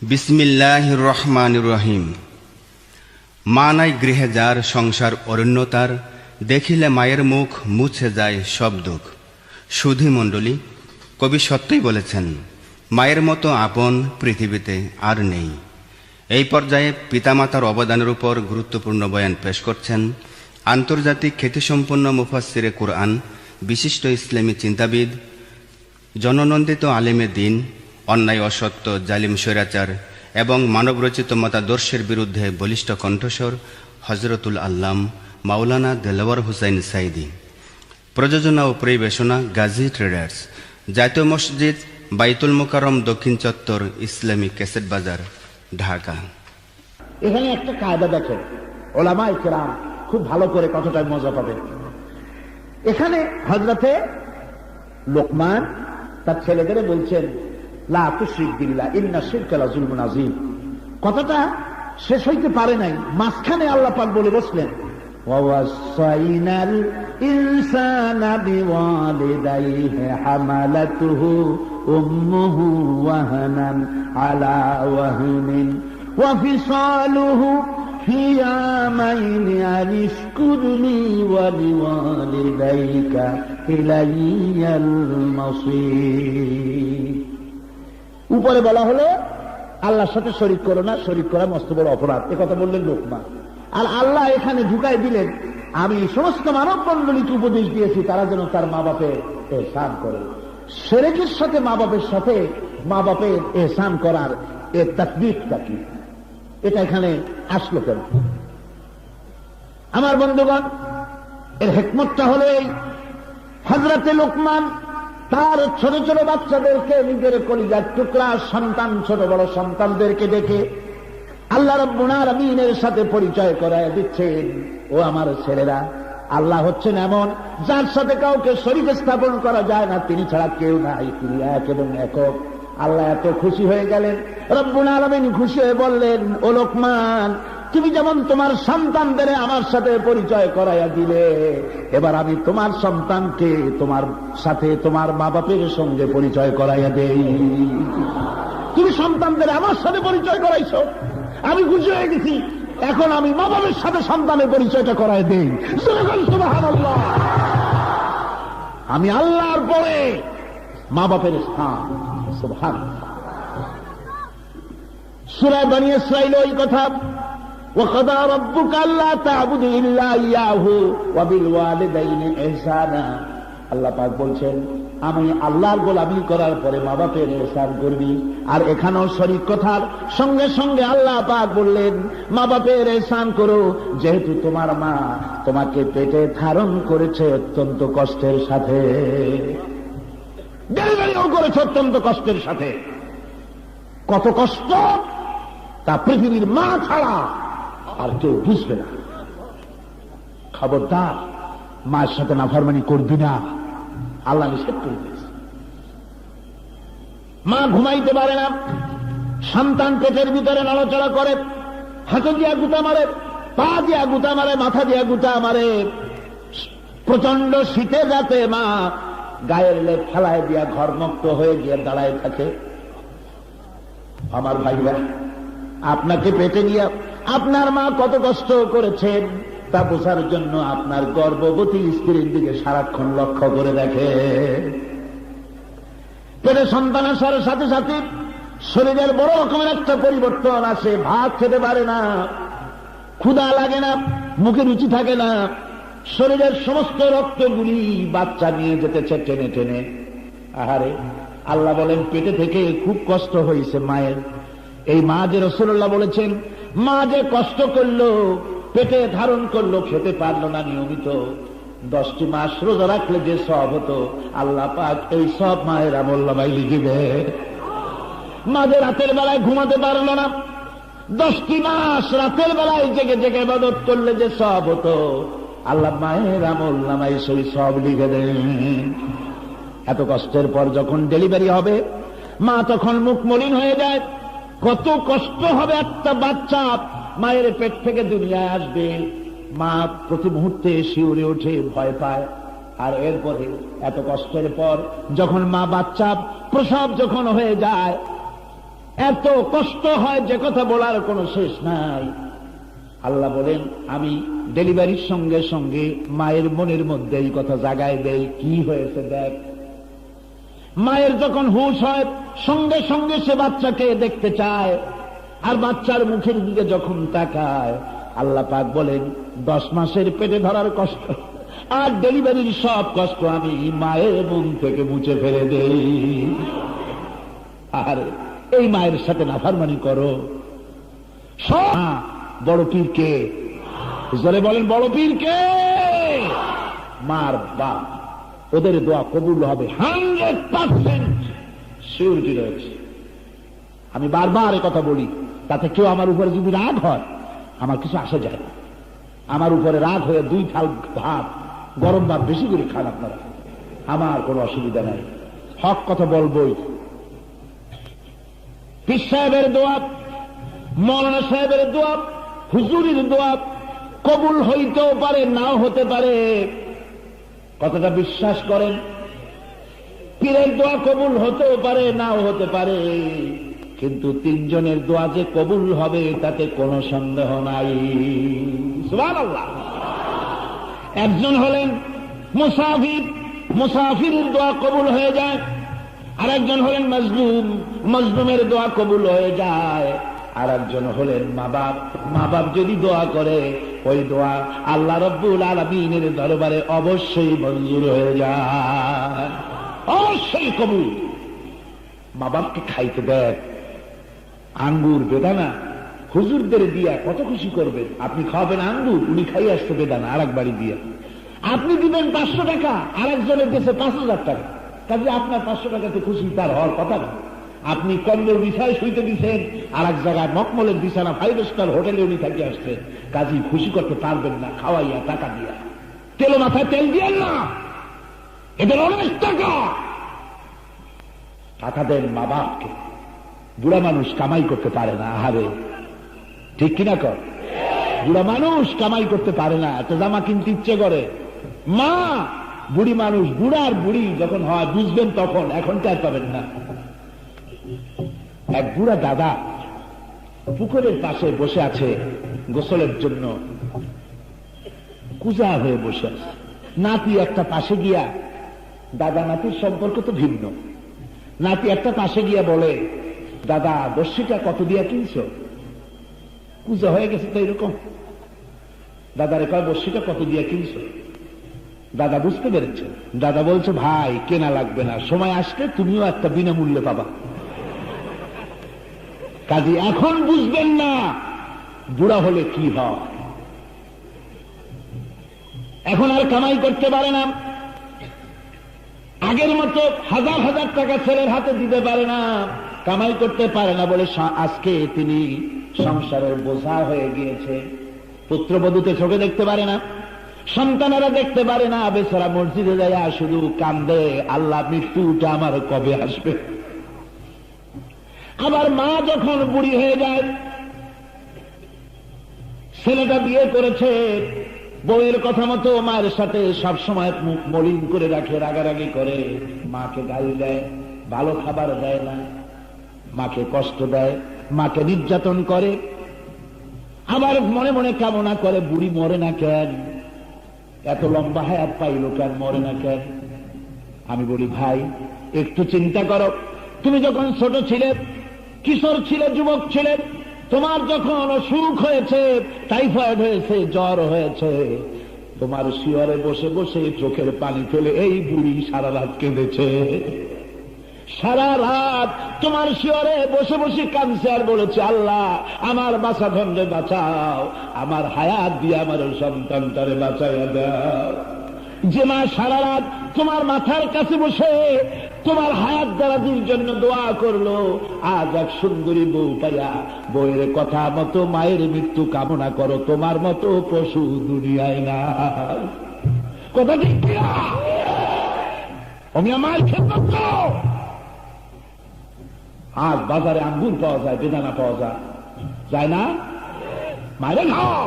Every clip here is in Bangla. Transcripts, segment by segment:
বিসমিল্লাহির রহমানির রহিম। মা নাই গৃহে যার সংসার অরণ্যতার, দেখিলে মায়ের মুখ মুছে যায় সব দুঃখ। সুধী মণ্ডলী, কবি সত্যই বলেছেন, মায়ের মতো আপন পৃথিবীতে আর নেই। এই পর্যায়ে পিতামাতার অবদানের উপর গুরুত্বপূর্ণ বয়ান পেশ করছেন আন্তর্জাতিক খ্যাতিসম্পন্ন মুফাসসিরে কুরআন, বিশিষ্ট ইসলামী চিন্তাবিদ, জননন্দিত আলেমে দ্বীন, অন্যায় অসত্য জালিম স্বৈরাচার এবং মানবরচিত মতাদর্শের বিরুদ্ধে বলিষ্ঠ কণ্ঠস্বর হজরতুল আল্লাম মাওলানা দেলাওয়ার হুসাইন সাইদি। প্রযোজনা ও পরিবেশনা গাজী ট্রেডার্স, জাতীয় মসজিদ, বাইতুল মোকাররম, দক্ষিণ চত্বর, ইসলামী ক্যাসেট বাজার, ঢাকা। এখানে একটা কায়দা দেখেন, ওলামায়ে কেরাম খুব ভালো করে কতটাই মজা পাবেন। এখানে হযরতে লোকমান তার ছেলেদের বলছেন, লা তুশরিক বিল্লাহ ইন্না শিরকা লাযুলমুন আযীম। কথাটা শেষ হইতে পারে নাই, মাঝখানে আল্লাহ পাক বলে বসলেন, ওয়া ওয়াসাইনাল ইনসানা বিওয়ালিদাইহি হামালাতুহু উম্মুহু ওয়াহানান আলা ওয়াহনিন ওয়া ফিসালুহু ফি আমাইনি আন ইশকুরনি ওয়া লিওয়ালিদাইকা ইলাইয়াল মাসীর। উপরে বলা হলো আল্লাহর সাথে শরীক করো না, শরীক করা মস্ত বড় অপরাধ, একথা বললেন লোকমান। আর আল্লাহ এখানে ঢুকাই দিলেন, আমি সমস্ত মানব মণ্ডলীকে উপদেশ দিয়েছি তারা যেন তার মা বাপের এহসান করে। শিরকের সাথে মা বাপের এহসান করার এর তাকদীরটা কি, এটা এখানে আসলো কেন? আমার বন্ধুগণ, এর হিকমতটা হলো এই, হযরতে লোকমান তার ছোট ছোট বাচ্চাদেরকে, নিজের কলিজার টুকরা সন্তান, ছোট বড় সন্তানদেরকে দেখে আল্লাহ রাব্বুল আলামিনের সাথে পরিচয় করায় দিচ্ছেন, ও আমার ছেলেরা, আল্লাহ হচ্ছেন এমন যার সাথে কাউকে শরীক স্থাপন করা যায় না, তিনি ছাড়া কেউ নাই, তিনি এক এবং একক। আল্লাহ এত খুশি হয়ে গেলেন, রব্বুল আলামিন খুশি হয়ে বললেন, ও লোকমান, তুমি যেমন তোমার সন্তানদের আমার সাথে পরিচয় করাইয়া দিলে, এবার আমি তোমার সন্তানকে তোমার সাথে তোমার মা বাপের সঙ্গে পরিচয় করাইয়া দেই। তুমি সন্তানদের আমার সাথে পরিচয় করাইছো, আমি খুশি হয়ে গেছি, এখন আমি মা বাপের সাথে সন্তানের পরিচয়টা করাই দেই। সুবহানাল্লাহ। আমি আল্লাহর পরে মা বাপের স্থান। সুবহানাল্লাহ। সূরা বনী ইসরাঈল ওই কথা, وَقَضَىٰ رَبُّكَ أَلَّا تَعْبُدُوا إِلَّا إِيَّاهُ وَبِالْوَالِدَيْنِ إِحْسَانًا। আল্লাহ পাক বলছেন, আমি আল্লাহর গোলামি করার পরে মা বাপের ইহসান করবি। আর এখানেও শরীক কথার সঙ্গে সঙ্গে আল্লাহ পাক বললেন, মা বাপের ইহসান করো, যেহেতু তোমার মা তোমাকে পেটে ধারণ করেছে অত্যন্ত কষ্টের সাথে, ডেলিভারিও করেছে অত্যন্ত কষ্টের সাথে। কত কষ্ট তা পৃথিবীর মা ছাড়া আর কেউ বুঝবে না। খবরদার, মায়ের সাথে নাফরমানি করবি না, আল্লাহ নিষেধ করে দিয়েছে। মা ঘুমাইতে পারে না, সন্তান পেটের ভিতরে নড়াচড়া করে, হাতে দিয়া গুতা মারে, পা দিয়া গুতা মারে, মাথা দিয়া গুতা মারে। প্রচন্ড শীতে যাতে মা গায়ের লেপ ফেলায় দিয়া ঘরমুক্ত হয়ে গিয়ে দাঁড়ায় থাকে। আমার ভাইরা, আপনাকে পেটে নিয়ে আপনার মা কত কষ্ট করেছেন তা বোঝার জন্য আপনার গর্ভবতী স্ত্রীর দিকে সারাক্ষণ লক্ষ্য করে দেখে। পেটে সন্তান আসার সাথে সাথে শরীরের বড় রকমের একটা পরিবর্তন আসে। ভাত খেতে পারে না, ক্ষুধা লাগে না, মুখে রুচি থাকে না, শরীরের সমস্ত রক্তগুলি বাচ্চা নিয়ে যেতেছে টেনে টেনে। আহারে, আল্লাহ বলেন পেটে থেকে খুব কষ্ট হয়েছে মায়ের। এই মা যে রাসূলুল্লাহ বলেছেন, মা যে কষ্ট করলো, পেটে ধারণ করলো, খেতে পারলো না নিয়মিত, 10টি মাস রোজা রাখলে যে সওয়াব হতো, আল্লাহ পাক এই সব মায়ের আমলনামায় লিখবে। মা যে রাতের বেলায় ঘুমাতে পারলো না, 10টি মাস রাতের বেলায় জেগে জেগে ইবাদত করলে যে সওয়াব হতো, আল্লাহ মায়ের আমলনামায় সেই সব লিখে দেন। এত কষ্টের পর যখন ডেলিভারি হবে, মা তখন মুখ মলিন হয়ে যায়। কত কষ্ট হবে একটা বাচ্চা মায়ের পেট থেকে দুনিয়ায় আসবে, মা প্রতি মুহূর্তে শিউরে ওঠে, ভয় পায়। আর এরপরে এত কষ্টের পর যখন মা বাচ্চা প্রসব যখন হয়ে যায়, এত কষ্ট হয় যে কথা বলার কোনো শেষ নাই। আল্লাহ বলেন, আমি ডেলিভারির সঙ্গে সঙ্গে মায়ের মনের মধ্যে এই কথা জাগায় দেই, কি হয়েছে দেখ। মায়ের যখন হুঁশ হয় সঙ্গে সঙ্গে সে বাচ্চাকে দেখতে চায়, আর বাচ্চার মুখের দিকে যখন তাকায়, আল্লাহ পাক বলেন 10 মাসের পেটে ধরার কষ্ট আর ডেলিভারির সব কষ্ট আমি মায়ের মন থেকে মুছে ফেলে দেই। আর এই মায়ের সাথে নাফরমানি করো। বড় পীর কে? জোরে বলেন, বড় পীর কে? মার বাপ। ওদের দোয়া কবুল হবে 100% সিউরিটি রয়েছে। আমি বারবার এ কথা বলি, তাতে কেউ আমার উপরে যদি রাগ হয় আমার কিছু আসা যায় না। আমার উপরে রাগ হয়ে 2 থাল ভাত, গরম ভাত বেশি করে খান আপনারা, আমার কোনো অসুবিধা নাই, হক কথা বলবই। পীর সাহেবের দোয়া, মৌলানা সাহেবের দোয়া, হুজুরের দোয়া কবুল হইতেও পারে, নাও হতে পারে। কতটা বিশ্বাস করেন? পীরের দোয়া কবুল হতেও পারে, নাও হতে পারে, কিন্তু 3 জনের দোয়া যে কবুল হবে তাতে কোনো সন্দেহ নাই। সুবহানাল্লাহ। একজন হলেন মুসাফির, মুসাফিরের দোয়া কবুল হয়ে যায়। আর একজন হলেন মজলুম, মজলুমের দোয়া কবুল হয়ে যায়। আর একজন হলেন মা বাপ, মা বাপ যদি দোয়া করে ওই দোয়া আল্লাহ রাব্বুল আলামিনের দরবারে অবশ্যই মঞ্জুর হয়ে যায়, অবশ্যই কবুল। মা বাপকে খাইতে দেয় আঙ্গুর বেদানা, হুজুরদের দিয়া কত খুশি করবেন। আপনি খাওয়াবেন আঙ্গুর, উনি খাই আসতে বেদানা আর এক বাড়ি দিয়া। আপনি দিবেন 500 টাকা, আর একজনের দেশে 5000 টাকা, কাজে আপনার 500 টাকাতে খুশি তার হওয়ার কথা না। আপনি কম্বল বিছায় শুইতে দিচ্ছেন, আর এক জায়গায় মকমলের বিছানা 5 স্টার হোটেলে উনি থাকি আসছেন, কাজী খুশি করতে পারবেন না খাওয়াইয়া টাকা দিয়া। তেল মাথায় তেল দিয়েন না, এদের অনেক টাকা। টাকা দেন মা বাপকে। বুড়া মানুষ কামাই করতে পারে না, আহারে, ঠিক কিনা কর? বুড়া মানুষ কামাই করতে পারে না, এত জামা কিনতে ইচ্ছে করে। মা বুড়ি মানুষ, বুড়ার বুড়ি যখন হয় বুঝবেন তখন, এখন চাই পাবেন না। এক বুড়া দাদা পুকুরের পাশে বসে আছে গোসলের জন্য, কুজা হয়ে বসে আছে। নাতি একটা পাশে গিয়া, দাদা নাতির সম্পর্ক তো ভিন্ন, নাতি একটা পাশে গিয়া বলে, দাদা বর্ষিটা কত দিয়া কিনছো? কুজা হয়ে গেছে তো এরকম। দাদারে কয়, বর্ষিটা কত দিয়া কিনছো? দাদা বুঝতে পেরেছে। দাদা বলছে, ভাই কেনা লাগবে না, সময় আসলে তুমিও একটা বিনামূল্যে পাবা। কাজে এখন বুঝবেন না বুড়া হলে কি হয়। এখন আর কামাই করতে পারে না, আগের মতো 1000 টাকা ছেলের হাতে দিতে পারে না, কামাই করতে পারে না বলে আজকে তিনি সংসারের বোঝা হয়ে গিয়েছে। পুত্রবধূতে চোখে দেখতে পারে না, সন্তানেরা দেখতে পারে না, বেচারা মসজিদে যায় শুধু কান্দে, আল্লাহ মৃত্যুটা আমার কবে আসবে। আবার মা যখন বুড়ি হয়ে যায়, ছেলেটা বিয়ে করেছে, বউয়ের কথা মতো মায়ের সাথে সবসময় মুখ মলিন করে রাখে, রাগারাগি করে, মাকে গালি দেয়, ভালো খাবার দেয় না, মাকে কষ্ট দেয়, মাকে নির্যাতন করে। আবার মনে মনে কামনা করে, বুড়ি মরে না কেন, এত লম্বা হায়াত পাইল কেন, মরে না কেন। আমি বলি, ভাই একটু চিন্তা করো, তুমি যখন ছোট ছিলে, কিশোর ছিলে, যুবক ছিলে, তোমার যখন অসুখ হয়েছে, টাইফয়েড হয়েছে, জ্বর হয়েছে, তোমার শিয়রে বসে বসে চোখের পানি ফেলে এই বুড়ি সারা রাত কেঁদেছে। সারা রাত তোমার শিয়রে বসে বসে কাঁদছে আর বলেছে, আল্লাহ আমার বাঁচা ধনরে বাঁচাও, আমার হায়াত দিয়ে আমার সন্তানটারে বাঁচাইয়া দাও। যে মা সারা রাত তোমার মাথার কাছে বসে তোমার হায়াত দারাদির জন্য দোয়া করলো, আজ এক সুন্দরী বউ পাইয়া বউয়ের কথা মতো মায়ের মৃত্যু কামনা করো, তোমার মতো পশু দুনিয়ায় না। কথা ঠিক কিনা? আমি আমার খেদমত করো। আজ বাজারে আঙ্গুর পাওয়া যায়, বেদানা পাওয়া যায় না? মায়েরে খাও,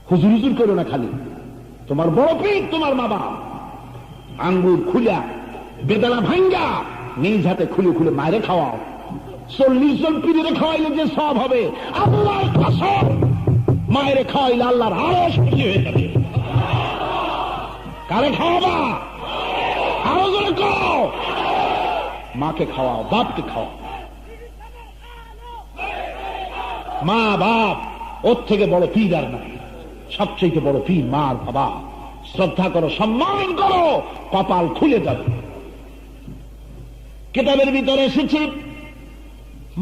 হুজুর হুজুর করো না খালি। তোমার বড় পীর, তোমার মা বাপ আঙ্গুর খুলা, বেদানা ভাঙ্গা নিজ হাতে খুলে খুলে মায়েরে খাওয়াও। 40 জন পীরে খাওয়াইলে যে সব হবে, আল্লাহর কসম মায়ের খাওয়াইলে আল্লাহর আরো খুশি হয়ে যাবে। কারে খাওয়াবা? আরো জোরে খাও। মাকে খাওয়াও, বাপকে খাওয়াও। মা বাপ ওর থেকে বড় পীর আর নাই। সবচেয়ে বড় পীর মা আর বাবা। শ্রদ্ধা করো, সম্মান করো, কপাল খুলে যাবে। কিতাবের ভিতরে এসেছি,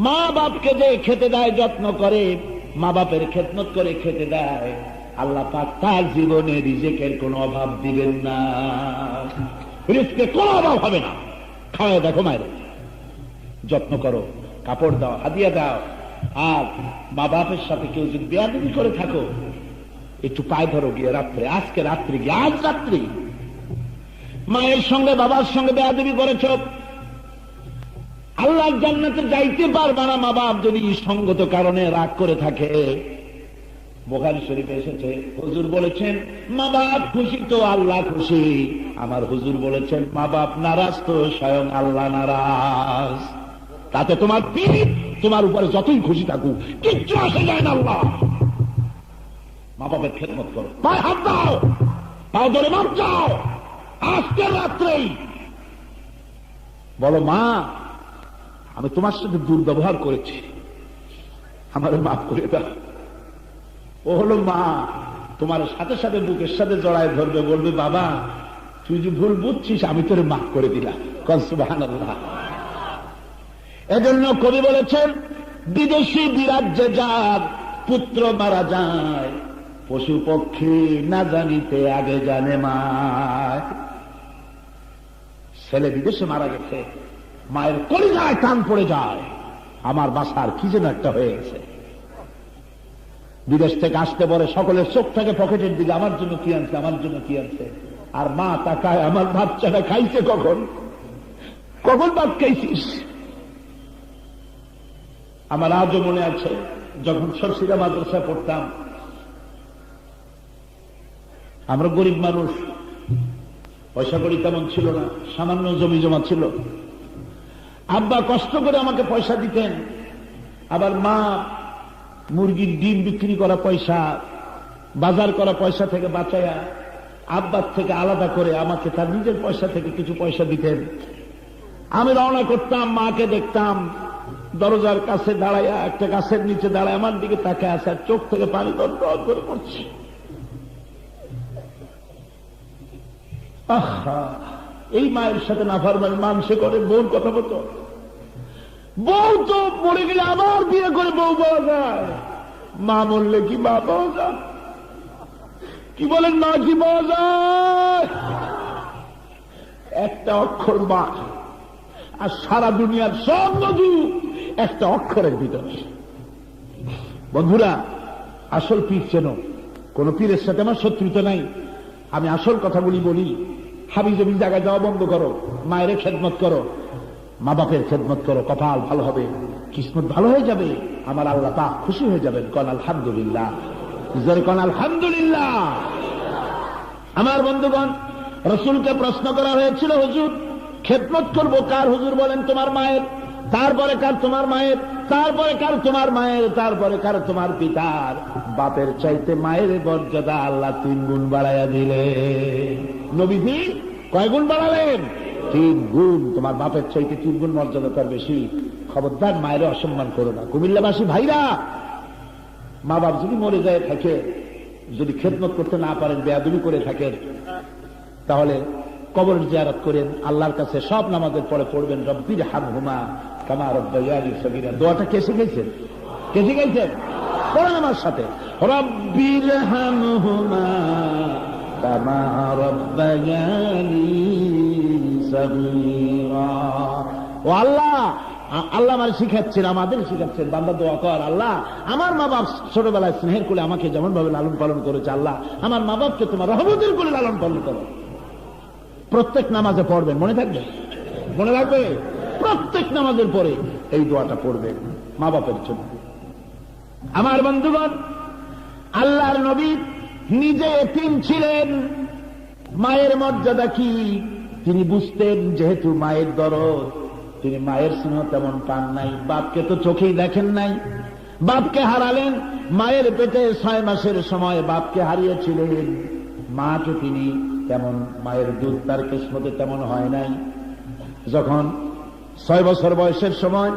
মা বাপকে যে খেতে দেয়, যত্ন করে, মা বাপের খেদমত করে খেতে দেয়, আল্লাহ পাক তার জীবনে রিজিকের কোনো অভাব দিবেন না। রিজিকে কোনো অভাব হবে না। খাওয়া দেখো মায়ের, যত্ন করো, কাপড় দাও, হাদিয়া দাও। আর মা বাপের সাথে কেউ যদি বেয়াদবি করে থাকো, একটু পায়ে ধরো গিয়ে রাত্রে, আজকে রাত্রি গিয়ে, আজ রাত্রি মায়ের সঙ্গে বাবার সঙ্গে বেয়াদবি করেছ, আল্লাহর জান্নাতে যাইতে পারবে না। মা বাপ যদি সঙ্গত কারণে রাগ করে থাকে। বুখারী শরীফে এসেছে, হুজুর বলেছেন মা বাপ খুশি তো আল্লাহ খুশি। আমার হুজুর বলেছেন মা বাপ নারাজ তো স্বয়ং আল্লাহ নারাজ। তাতে তোমার পীর তোমার উপরে যতই খুশি থাকুক কিচ্ছু আসে যায় না। আল্লাহ মা বাপের খেদমত করো, পায়ে হাত দাও, পাও ধরে মাপ যাও। আজকে রাত্রেই বলো, মা আমি তোমার সাথে দুর্ব্যবহার করেছি, আমার মাফ করে দাও। ও হলো মা, তোমার সাথে সাথে বুকের সাথে জড়ায় ধরবে, বলবে বাবা তুই যে ভুল বুঝছিস, আমি তোরে মাফ করে দিলাম। সুবহানাল্লাহ। এজন্য কবি বলেছেন, বিদেশি বিরাজ্যে যার পুত্র মারা যায়, পশু পক্ষী না জানিতে আগে জানে মায়। ছেলে বিদেশে মারা গেছে, মায়ের কলিজায় টান পড়ে যায়, আমার বাসার কি যেন একটা হয়ে গেছে। বিদেশ থেকে আসতে পরে সকলের চোখ থেকে পকেটের দিকে, আমার জন্য কি আনছে, আমার জন্য কি আনছে। আর মা তাকায়, আমার বাচ্চাটা খাইছে কখন, কখন ভাত খাইছিস। আমার আজও মনে আছে, যখন সরসিরা মাদ্রাসায় পড়তাম, আমরা গরিব মানুষ, পয়সা কড়ি তেমন ছিল না, সামান্য জমি জমা ছিল। আব্বা কষ্ট করে আমাকে পয়সা দিতেন, আবার মা মুরগির ডিম বিক্রি করা পয়সা, বাজার করা পয়সা থেকে বাঁচায়া আব্বার থেকে আলাদা করে আমাকে তার নিজের পয়সা থেকে কিছু পয়সা দিতেন। আমি রওনা করতাম, মাকে দেখতাম দরজার কাছে দাঁড়াইয়া, একটা গাছের নিচে দাঁড়ায় আমার দিকে তাকায় আছে, আর চোখ থেকে পানি দর করে পড়ছে। আহা, এই মায়ের সাথে নাফরমানি মানুষে করে। বউর কথা বলতো, বউ তো মরে গেলে আবার বিয়ে করে বউ পাওয়া যায়, মা মরলে কি মা পাওয়া যায়? কি বলেন, মা কি পাওয়া যায়? একটা অক্ষর মা, আর সারা দুনিয়ার সব নদী একটা অক্ষরের ভিতরে। বন্ধুরা, আসল পীর চেনো। কোন পীরের সাথে আমার শত্রুতা নাই, আমি আসল কথাগুলি বলি। হাবিজাবি জায়গায় যাওয়া বন্ধ করো, মায়ের খেদমত করো, মা বাপের খেদমত করো, কপাল ভালো হবে, কিসমত ভালো হয়ে যাবে, আমার আল্লাহ পাক খুশি হয়ে যাবেন। কন আলহামদুলিল্লাহ, জোরে কন আলহামদুলিল্লাহ। আমার বন্ধুগণ, রাসূলকে প্রশ্ন করা হয়েছিল, হুজুর খেদমত করবো কার? হুজুর বলেন তোমার মায়ের, তারপরে কার? তোমার মায়ের, তারপরে কার? তোমার মায়ের, তারপরে কার? তোমার পিতার। বাপের চাইতে মায়ের মর্যাদা আল্লাহ 3 গুণ বাড়াইয়া দিলে। নবীজি কয় গুণ বাড়ালেন? 3 গুণ। তোমার বাপের চাইতে 3 গুণ মর্যাদা তার বেশি। খবরদার মায়ের অসম্মান করো না। কুমিল্লাবাসী ভাইরা, মা বাপ যদি মরে যায় থাকে, যদি খেদমত করতে না পারেন, বেয়াদবি করে থাকেন, তাহলে কবর জিয়ারত করেন, আল্লাহর কাছে সব নামাজের পরে পড়বেন, রব্বির হামহুমা কামা রাব্বায়ানি সগীরা। দোয়াটা কে শিখাইছেন? কে শিখাইছেন? পড়েন আমার সাথে, রব্বির হামহুমা কামা রাব্বায়ানি সগীরা। ও আল্লাহ, আল্লাহ আমার শিখাচ্ছেন, আমাদের শিখাচ্ছেন, বান্দা দোয়া কর, আল্লাহ আমার মা বাপ ছোটবেলায় স্নেহের কোলে আমাকে যেমন ভাবে লালন পালন করেছে, আল্লাহ আমার মা বাপকে তোমার রহমতের কোলে লালন পালন করো। প্রত্যেক নামাজে পড়বেন, মনে থাকবে? মনে রাখবে? প্রত্যেক নামাজের পরে এই দোয়াটা পড়বেন মা বাপের জন্য। আমার বন্ধুগণ, আল্লাহর নবী নিজে এতিম ছিলেন। মায়ের মর্যাদা কি তিনি বুঝতেন, যেহেতু মায়ের দরদ তিনি মায়ের স্নেহ তেমন পান নাই, বাপকে তো চোখেই দেখেন নাই, বাপকে হারালেন। মায়ের পেটে 6 মাসের সময় বাপকে হারিয়েছিলেন। মাকে তিনি তেমন, মায়ের দুধ তার কিসমতে তেমন হয় নাই। যখন 6 বছর বয়সের সময়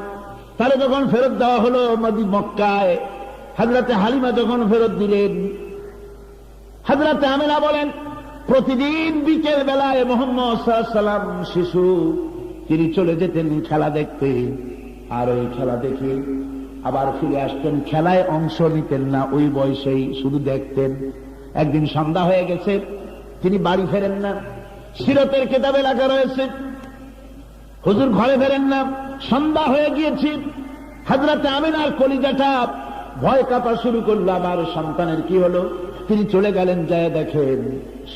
তারে যখন ফেরত দেওয়া হলো মক্কায়, হযরতে হালিমা যখন ফেরত দিলেন, হযরতে আমিনা বলেন প্রতিদিন বিকেল বেলায় মুহাম্মদ সাল্লাল্লাহু আলাইহি ওয়াসাল্লাম শিশু তিনি চলে যেতেন খেলা দেখতে, আর ওই খেলা দেখে আবার ফিরে আসতেন। খেলায় অংশ নিতেন না, ওই বয়সেই শুধু দেখতেন। একদিন সন্ধ্যা হয়ে গেছে, তিনি বাড়ি ফেরেন না। সিরাতের কিতাবে লেখা রয়েছে হুজুর ঘরে ফেরেন না, সন্ধ্যা হয়ে গিয়েছে। হযরতে আমিনার কলিজাটা ভয় কাঁপা শুরু করল, আমার সন্তানের কি হলো। তিনি চলে গেলেন, যায় দেখেন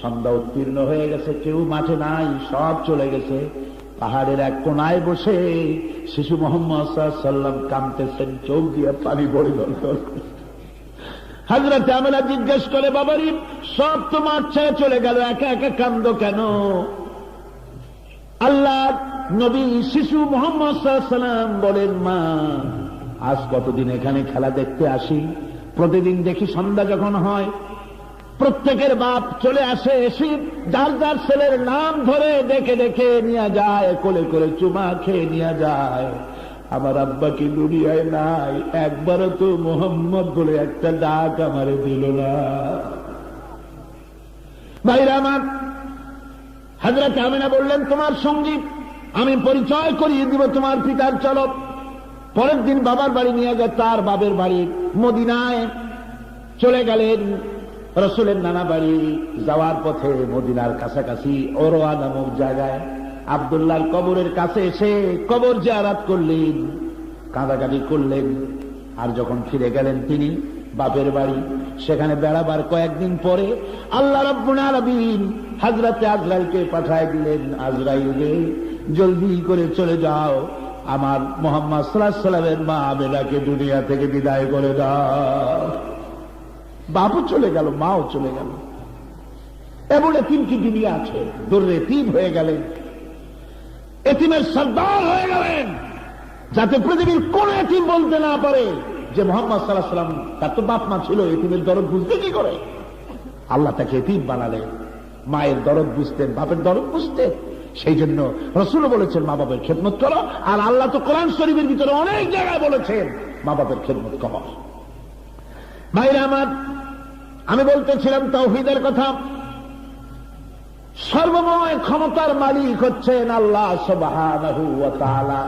সন্ধ্যা উত্তীর্ণ হয়ে গেছে, কেউ মাঠে নাই, সব চলে গেছে। পাহাড়ের এক কোনায় বসে শিশু মুহাম্মদ সাল্লাল্লাহু আলাইহি ওয়াসাল্লাম কাঁদতেছেন, চোখ দিয়ে পানি বড় দরকার। হযরতে আমিনা জিজ্ঞেস করে, বাবারি সব তো মাঠ ছেড়ে চলে গেল, একা একা কান্দো কেন? আল্লাহ নবী শিশু মুহাম্মদ সাল্লাল্লাহু আলাইহি ওয়াসাল্লাম বলেন, মা আজ কতদিন এখানে খেলা দেখতে আসি, প্রতিদিন দেখি সন্ধ্যা যখন হয় প্রত্যেকের বাপ চলে আসে, এসে যার যার ছেলের নাম ধরে ডেকে ডেকে নিয়ে যায়, কোলে করে চুমা খেয়ে নিয়ে যায়। আমার আব্বা কি দুনিয়ায় নাই, একবারও তো মোহাম্মদ বলে একটা ডাক আমারে দিল না। ভাইরা আমার, হযরত আমিনা বললেন, তোমার সঙ্গী আমি পরিচয় করিয়ে দিব তোমার পিতার, চলো। পরের দিন বাবার বাড়ি নিয়ে যায়, তার বাবের বাড়ি মদিনায় চলে গেলেন। রাসূলের নানা বাড়ি যাওয়ার পথে মদিনার কাছাকাছি ওরওয়া নামক জায়গায় আব্দুল্লাহর কবরের কাছে এসে কবর জিয়ারত করলেন, কাঁদাকাটি করলেন। আর যখন ফিরে গেলেন তিনি বাপের বাড়ি, সেখানে বেড়াবার কয়েকদিন পরে আল্লাহ রাব্বুল আলামিন হযরতে আজরাইলকে পাঠায় দিলেন, আজরাইল রে জলদি করে চলে যাও, আমার মুহাম্মদ সাল্লাল্লাহু আলাইহি ওয়াসাল্লামের মা আমিনাকে দুনিয়া থেকে বিদায় করে দাও। বাপও চলে গেল, মাও চলে গেল, এমন এতিম কি দুনিয়া আছে? দূরে এতিম হয়ে গেলেন, এতিমের সর্দার হয়ে গেলেন, যাতে পৃথিবীর কোন এতিম বলতে না পারে যে মুহাম্মদ সাল্লাল্লাহু আলাইহি ওয়াসাল্লাম, তার তো বাপ মা ছিল, এতিমের দরদ বুঝতে কি করে? আল্লাহ তাকে এতিম বানালেন। মায়ের দরদ বুঝতেন, বাপের দরদ বুঝতেন, সেই জন্য রাসূল বলেছেন মা বাপের খেদমত করো। আর আল্লাহ তো কোরআন শরীফের ভিতরে অনেক জায়গায় বলেছেন মা বাপের খেদমত করো। ভাইরা আমার, আমি বলতেছিলাম তাওহীদের কথা। সর্বময় ক্ষমতার মালিক হচ্ছেন আল্লাহ সুবহানাহু ওয়া তাআলা।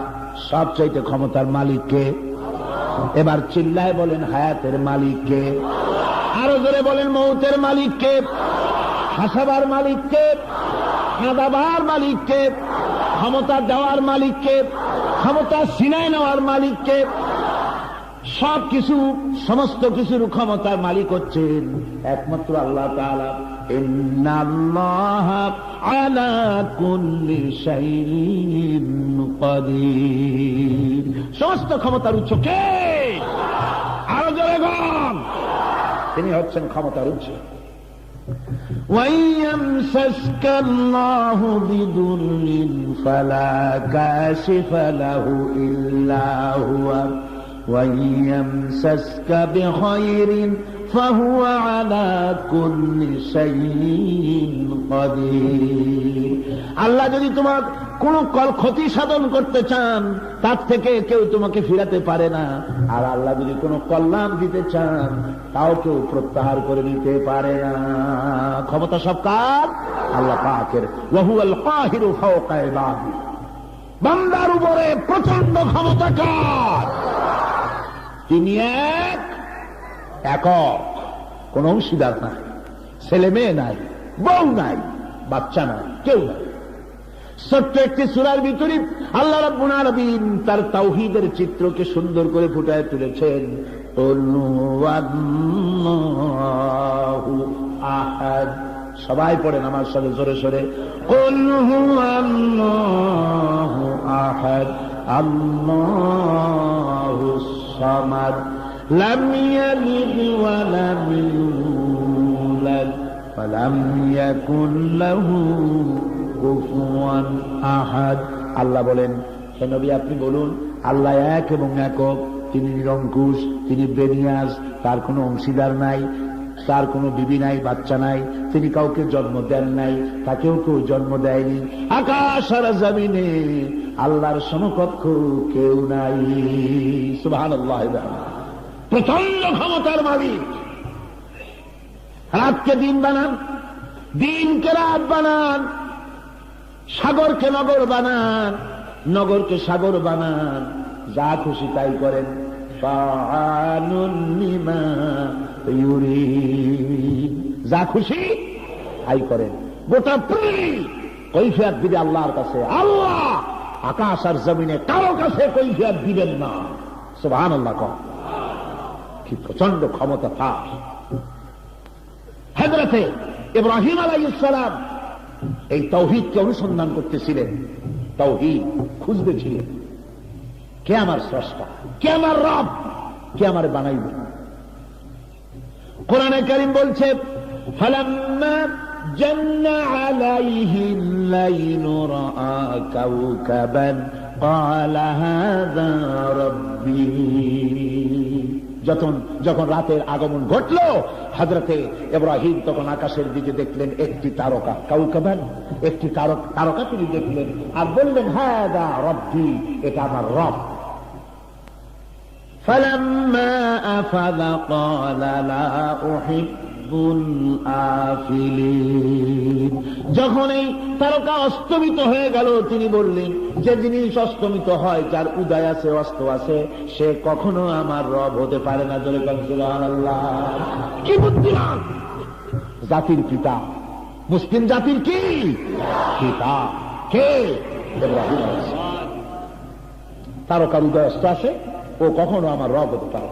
সবচাইতে ক্ষমতার মালিক কে? এবার চিল্লায় বলেন, হায়াতের মালিক কে? আরো জোরে বলেন, মৌতের মালিক কে? হাসাবার মালিক কে? কাঁদাবার মালিক কে? ক্ষমতা দেওয়ার মালিক কে? ক্ষমতা ছিনায় নেওয়ার মালিক কে? সব কিছু, সমস্ত কিছুর ক্ষমতার মালিক হচ্ছেন একমাত্র আল্লাহ তাআলা। ইন্নাল্লাহা আলা কুল্লি শাইইন কাদির। সমস্ত ক্ষমতার উৎস কে? আরো জোরে বল, তিনি হচ্ছেন ক্ষমতার উৎস। وَيَمْسَسْكَ اللَّهُ بِضُرٍّ فَلَا كَاشِفَ لَهُ إِلَّا هُوَ وَيَمْسَسْكَ بِخَيْرٍ فَهُوَ عَلَى كُلِّ شَيْءٍ قَدِيرٌ। আল্লাহ যদি তোমার কোন ক্ষতি সাধন করতে চান, তার থেকে কেউ তোমাকে ফিরাতে পারে না। আর আল্লাহ যদি কোনো কল্যাণ দিতে চান, তাও কেউ প্রত্যাহার করে নিতে পারে না। ক্ষমতা সব কার? আল্লাহ পাকের। ওয়া হুয়াল কাহিরু ফাওকা ইবাদি। বান্দার উপরে প্রচন্ড ক্ষমতা কার? তিনি একক, কোন অংশীদার নাই, ছেলে মেয়ে নাই, বউ নাই, বাচ্চা নাই, কেউ নাই। ছোট্ট একটি সূরার ভিতরে আল্লাহ রাব্বুল আলামিন তার তাওহীদের চিত্রকে সুন্দর করে ফুটায় তুলেছেন। আল্লাহু আহাদ। সবাই পড়েন আমার সাথে জোরে সোরে, কুল হুয়াল্লাহু আহাদ আল্লাহুস সামাদ লাম ইয়ালিদ ওয়া লাম ইউলাদ ওয়া লাম ইয়াকুল লাহু কুফুয়ান আহাদ। আল্লাহ বলেন, হে নবী আপনি বলুন, আল্লাহ এক এবং একক, তিনি নিরঙ্কুশ, তিনি বেনিয়াজ, তার কোনো অংশীদার নাই, তার কোনো বিবি নাই, বাচ্চা নাই, তিনি কাউকে জন্ম দেন নাই, তাকেও কেউ জন্ম দেয়নি। আকাশ আর জমিনে আল্লাহর সমকক্ষ কেউ নাই। সুবহানাল্লাহ। প্রচন্ড ক্ষমতার মালিক। রাতকে দিন বানান, দিনকে রাত বানান, সাগরকে নগর বানান, নগরকে সাগর বানান, যা খুশি তাই করেন। যা খুশি তাই করেন। গোটা পৃথিবী কৈফিয়ত দিবে আল্লাহর কাছে। আল্লাহ আকাশ আর জমিনে কারো কাছে কৈফিয়ত দিবেন না। সুবহানাল্লাহ। কি প্রচন্ড ক্ষমতা তার। হযরতে ইব্রাহিম আলাইহিস সালাম এই তাওহীদকে অনুসন্ধান করতেছিলেন, তাওহীদ খুঁজতেছিলেন। কে আমার স্রষ্টা, কে আমার রব, কে আমার বানাইবে। কোরআনে কারীম বলছে, ফালাম্মা জান্না আলাইহিল লাইলু রাআ কাওকাবান ক্বালা হাযা রাব্বী। যখন রাতের আগমন ঘটল, হযরতে ইব্রাহিম তখন আকাশের দিকে দেখলেন একটি তারকা, কাওকাবান, একটি তারকা তিনি দেখলেন আর বললেন, হাযা রাব্বী, এটা আমার রব। فلما أفل قال لا أحب الآفلين। যখন এই তারকা অস্তমিত হয়ে গেল, তিনি বললেন, যে জিনিস অস্তমিত হয়, যার উদয় আছে অস্ত আছে, সে কখনো আমার রব হতে পারে না। জোরে বলেন সুবহানাল্লাহ। কি বুদ্ধিমান জাতির পিতা, মুসলিম জাতির কি পিতা, কে? ইব্রাহিম আলাইহিস সালাম। তারকার উদয় অস্ত আছে, ও কখনো আমার রব হতে পারে।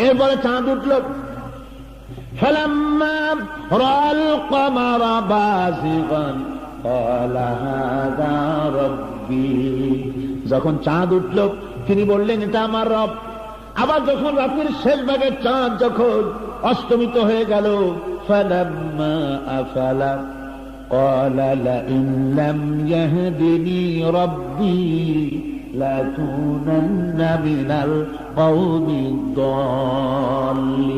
এরপরে চাঁদ উঠল। ফালাম্মা রাআল কমারা বাযিগান ক্বালা হাযা রাব্বী। যখন চাঁদ উঠল, তিনি বললেন, এটা আমার রব। আবার যখন রাতের শেষ ভাগের চাঁদ যখন অস্তমিত হয়ে গেল, ফালাম্মা আফালা ক্বালা লাইন লাম ইয়াহদিনি রাব্বী লাকুনান্না মিনাল কওমিদ দাল্লিন।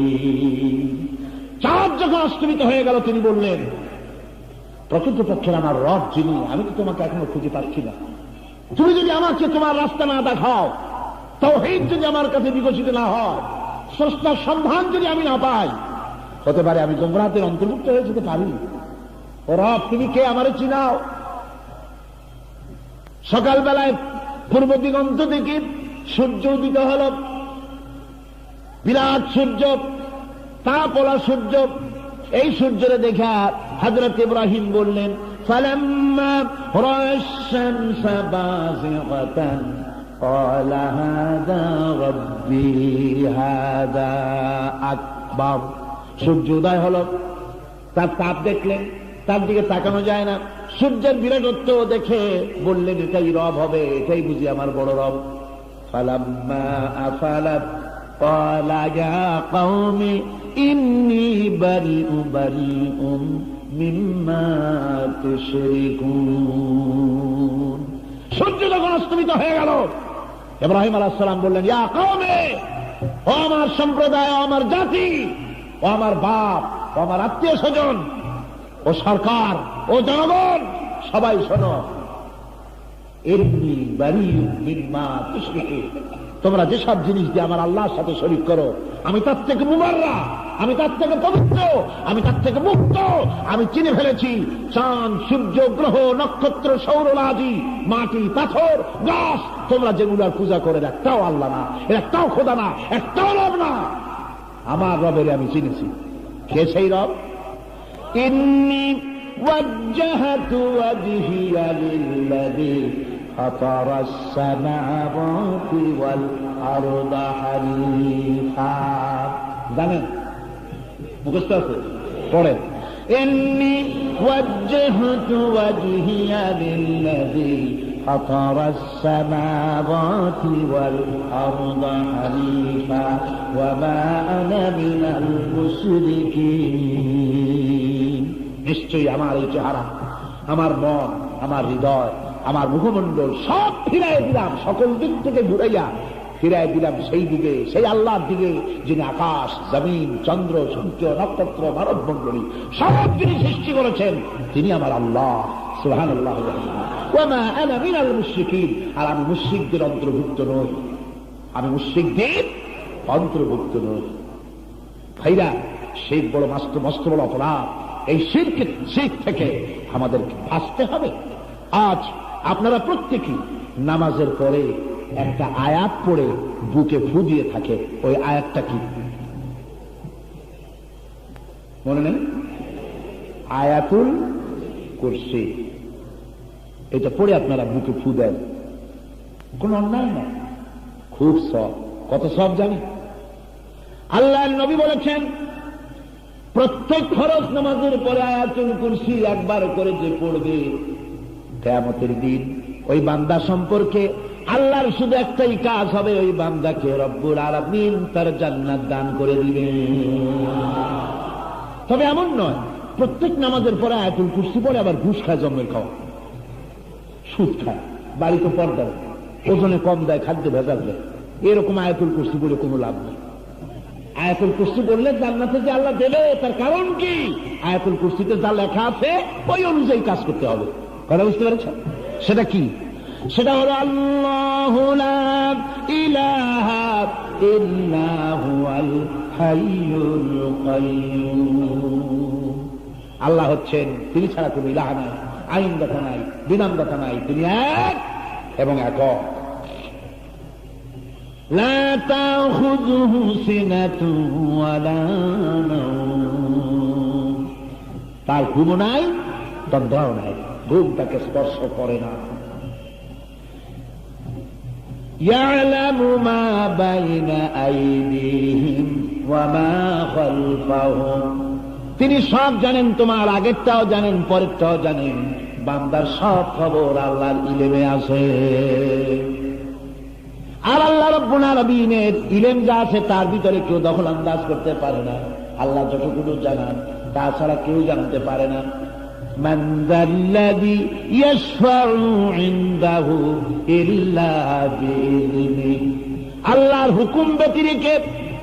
চাঁদ যখন অস্তমিত হয়ে গেল, তিনি বললেন, প্রকৃতপক্ষে আমার রব যিনি, আমি তো তোমাকে এখনো খুঁজে পাচ্ছি না। তুমি যদি আমাকে তোমার রাস্তা না দেখাও, তাওহীদ যদি আমার কাছে বিকশিত না হয়, স্রষ্টার সন্ধান যদি আমি না পাই, হতে পারে আমি গোমরাহদের অন্তর্ভুক্ত হয়ে যেতে পারি। ও রব, তুমি কে আমারে চিনাও। সকালবেলায় পূর্ব দিগন্ত থেকে সূর্য উদিত হল, বিরাট সূর্য, তাপলা সূর্য। এই সূর্যরে দেখা হযরত ইব্রাহিম বললেন, ফালাম্মা রাআশ শামসা বাযিগাতান ক্বালা হাযা রাব্বী হাযা আকবার। সূর্য উদয় হল, তার তাপ দেখলেন, তার দিকে তাকানো যায় না। সূর্যের বিরাটত্ব দেখে বললেন, এটাই রব হবে, এটাই বুঝি আমার বড় রব। ফালাম্মা আফালাত ক্বালা ইয়া কওমি ইন্নী বারিউম মিম্মা তুশরিকুন। সূর্য যখন অস্তমিত হয়ে গেল, ইব্রাহিম আলাইহিস সালাম বললেন, ইয়া কওমি, ও আমার সম্প্রদায়, ও আমার জাতি, ও আমার বাপ, ও আমার আত্মীয় স্বজন, ও সরকার, ও জনগণ, সবাই শোনো। ইন্নী বারিউম মিম্মা তুশরিকুন। তোমরা যেসব জিনিস দিয়ে আমার আল্লাহর সাথে শরীক করো, আমি তার থেকে মুবাররা, আমি তার থেকে পবিত্র, আমি তার থেকে মুক্ত। আমি চিনে ফেলেছি চাঁদ, সূর্য, গ্রহ, নক্ষত্র, সৌররাজি, মাটি, পাথর, গাছ, তোমরা যেগুলার পূজা করে, একটাও আল্লাহ না, একটাও খোদা না, একটাও রব না। আমার রবের আমি চিনেছি। কে সেই রব? ইন্নী ওয়াজ্জাহতু ওয়াজহিয়া লিল্লাযী ফাতারাস সামাওয়াতি ওয়াল আরদা হানিফা। জানেন? মুখস্থ আছে? পড়েন। ইন্নী ওয়াজ্জাহতু ওয়াজহিয়া লিল্লাযী ফাতারাস সামাওয়াতি ওয়াল আরদা হানিফা ওয়া মা আনা মিনাল মুশরিকিন। নিশ্চয়ই আমার এই চেহারা, আমার মন, আমার হৃদয়, আমার মুখমণ্ডল সব ফিরাই দিলাম, সকল দিক থেকে ঘুরাইয়া ফিরাই দিলাম সেই দিকে, সেই আল্লাহর দিকে যিনি আকাশ, জমিন, চন্দ্র, সূর্য, নক্ষত্র, মানব মণ্ডলী সব যিনি সৃষ্টি করেছেন, তিনি আমার আল্লাহ। সুবহানাল্লাহ। ওয়া মা আনা মিনাল মুশরিকিন, আর আমি মুশরিকদের অন্তর্ভুক্ত নই, আমি মুশরিকদের অন্তর্ভুক্ত নই। ভাইরা, শিরক বড় মস্ত বড় অপরাধ। এই শিরক থেকে আমাদেরকে বাঁচতে হবে। আজ আপনারা প্রত্যেকেই নামাজের পরে একটা আয়াত পড়ে বুকে ফু দিয়ে থাকে। ওই আয়াতটা কি মনে নেই? আয়াতুল কুরসি। এটা পড়ে আপনারা বুকে ফু দেন, কোন অন্যায় না, খুব সব। কত সব জানি? আল্লাহর নবী বলেছেন, প্রত্যেক ফরজ নামাজের পরে আয়াতুল কুরসি একবার করে যে পড়বে, কিয়ামতের দিন ওই বান্দা সম্পর্কে আল্লাহর শুধু একটাই কাজ হবে, ওই বান্দাকে রব্বুল আলামিন তার জান্নাত দান করে দিবেন। তবে এমন নয় প্রত্যেক নামাজের পরে আয়াতুল কুরসি পড়ে আবার ঘুষ খায়, জন্মের খাওয়া, সুদ খায়, বাড়িতে পর্দা, ওজনে কম দেয়, খাদ্য ভেজাল দেয়, এরকম আয়াতুল কুরসি পড়ে কোনো লাভ নেই। আয়াতুল কুরসি বললে জান্নাতে যে আল্লাহ দেবে, তার কারণ কি? আয়াতুল কুরসিতে যা লেখা আছে ওই অনুযায়ী কাজ করতে হবে। কথা বুঝতে পেরেছেন? সেটা কি? সেটা হলো আল্লাহু লা ইলাহা ইল্লা হুয়াল হাইয়ুল কাইয়্যুম। আল্লাহ হচ্ছেন, তিনি ছাড়া কোনো ইলাহ নাই, আইনদাতা নাই, বিধানদাতা নাই, তিনি এক এবং একক। লা তাখুযুহু সিনাতুন ওয়ালা নাওম, তার ঘুম নাই, তন্দ্রাও নাই, ঘুম তাকে স্পর্শ করে না। ইয়ালামু মা বাইনা আইদিহিম ওয়া মা খালফাহুম, তিনি সব জানেন, তোমার আগেরটাও জানেন, পরেরটাও জানেন। বান্দার সব খবর আল্লাহর ইলমে আছে। আর আল্লাহ রাব্বুল আলামিনের ইলম যা আছে তার ভিতরে কেউ দখল আন্দাজ করতে পারে না। আল্লাহ যতটুকু জানান তাছাড়া কেউ জানতে পারে না। মান যাল্লাযী ইয়াশফাউ ইনদাহু ইল্লা বিইযনিহি, আল্লাহর হুকুম ব্যতিরেকে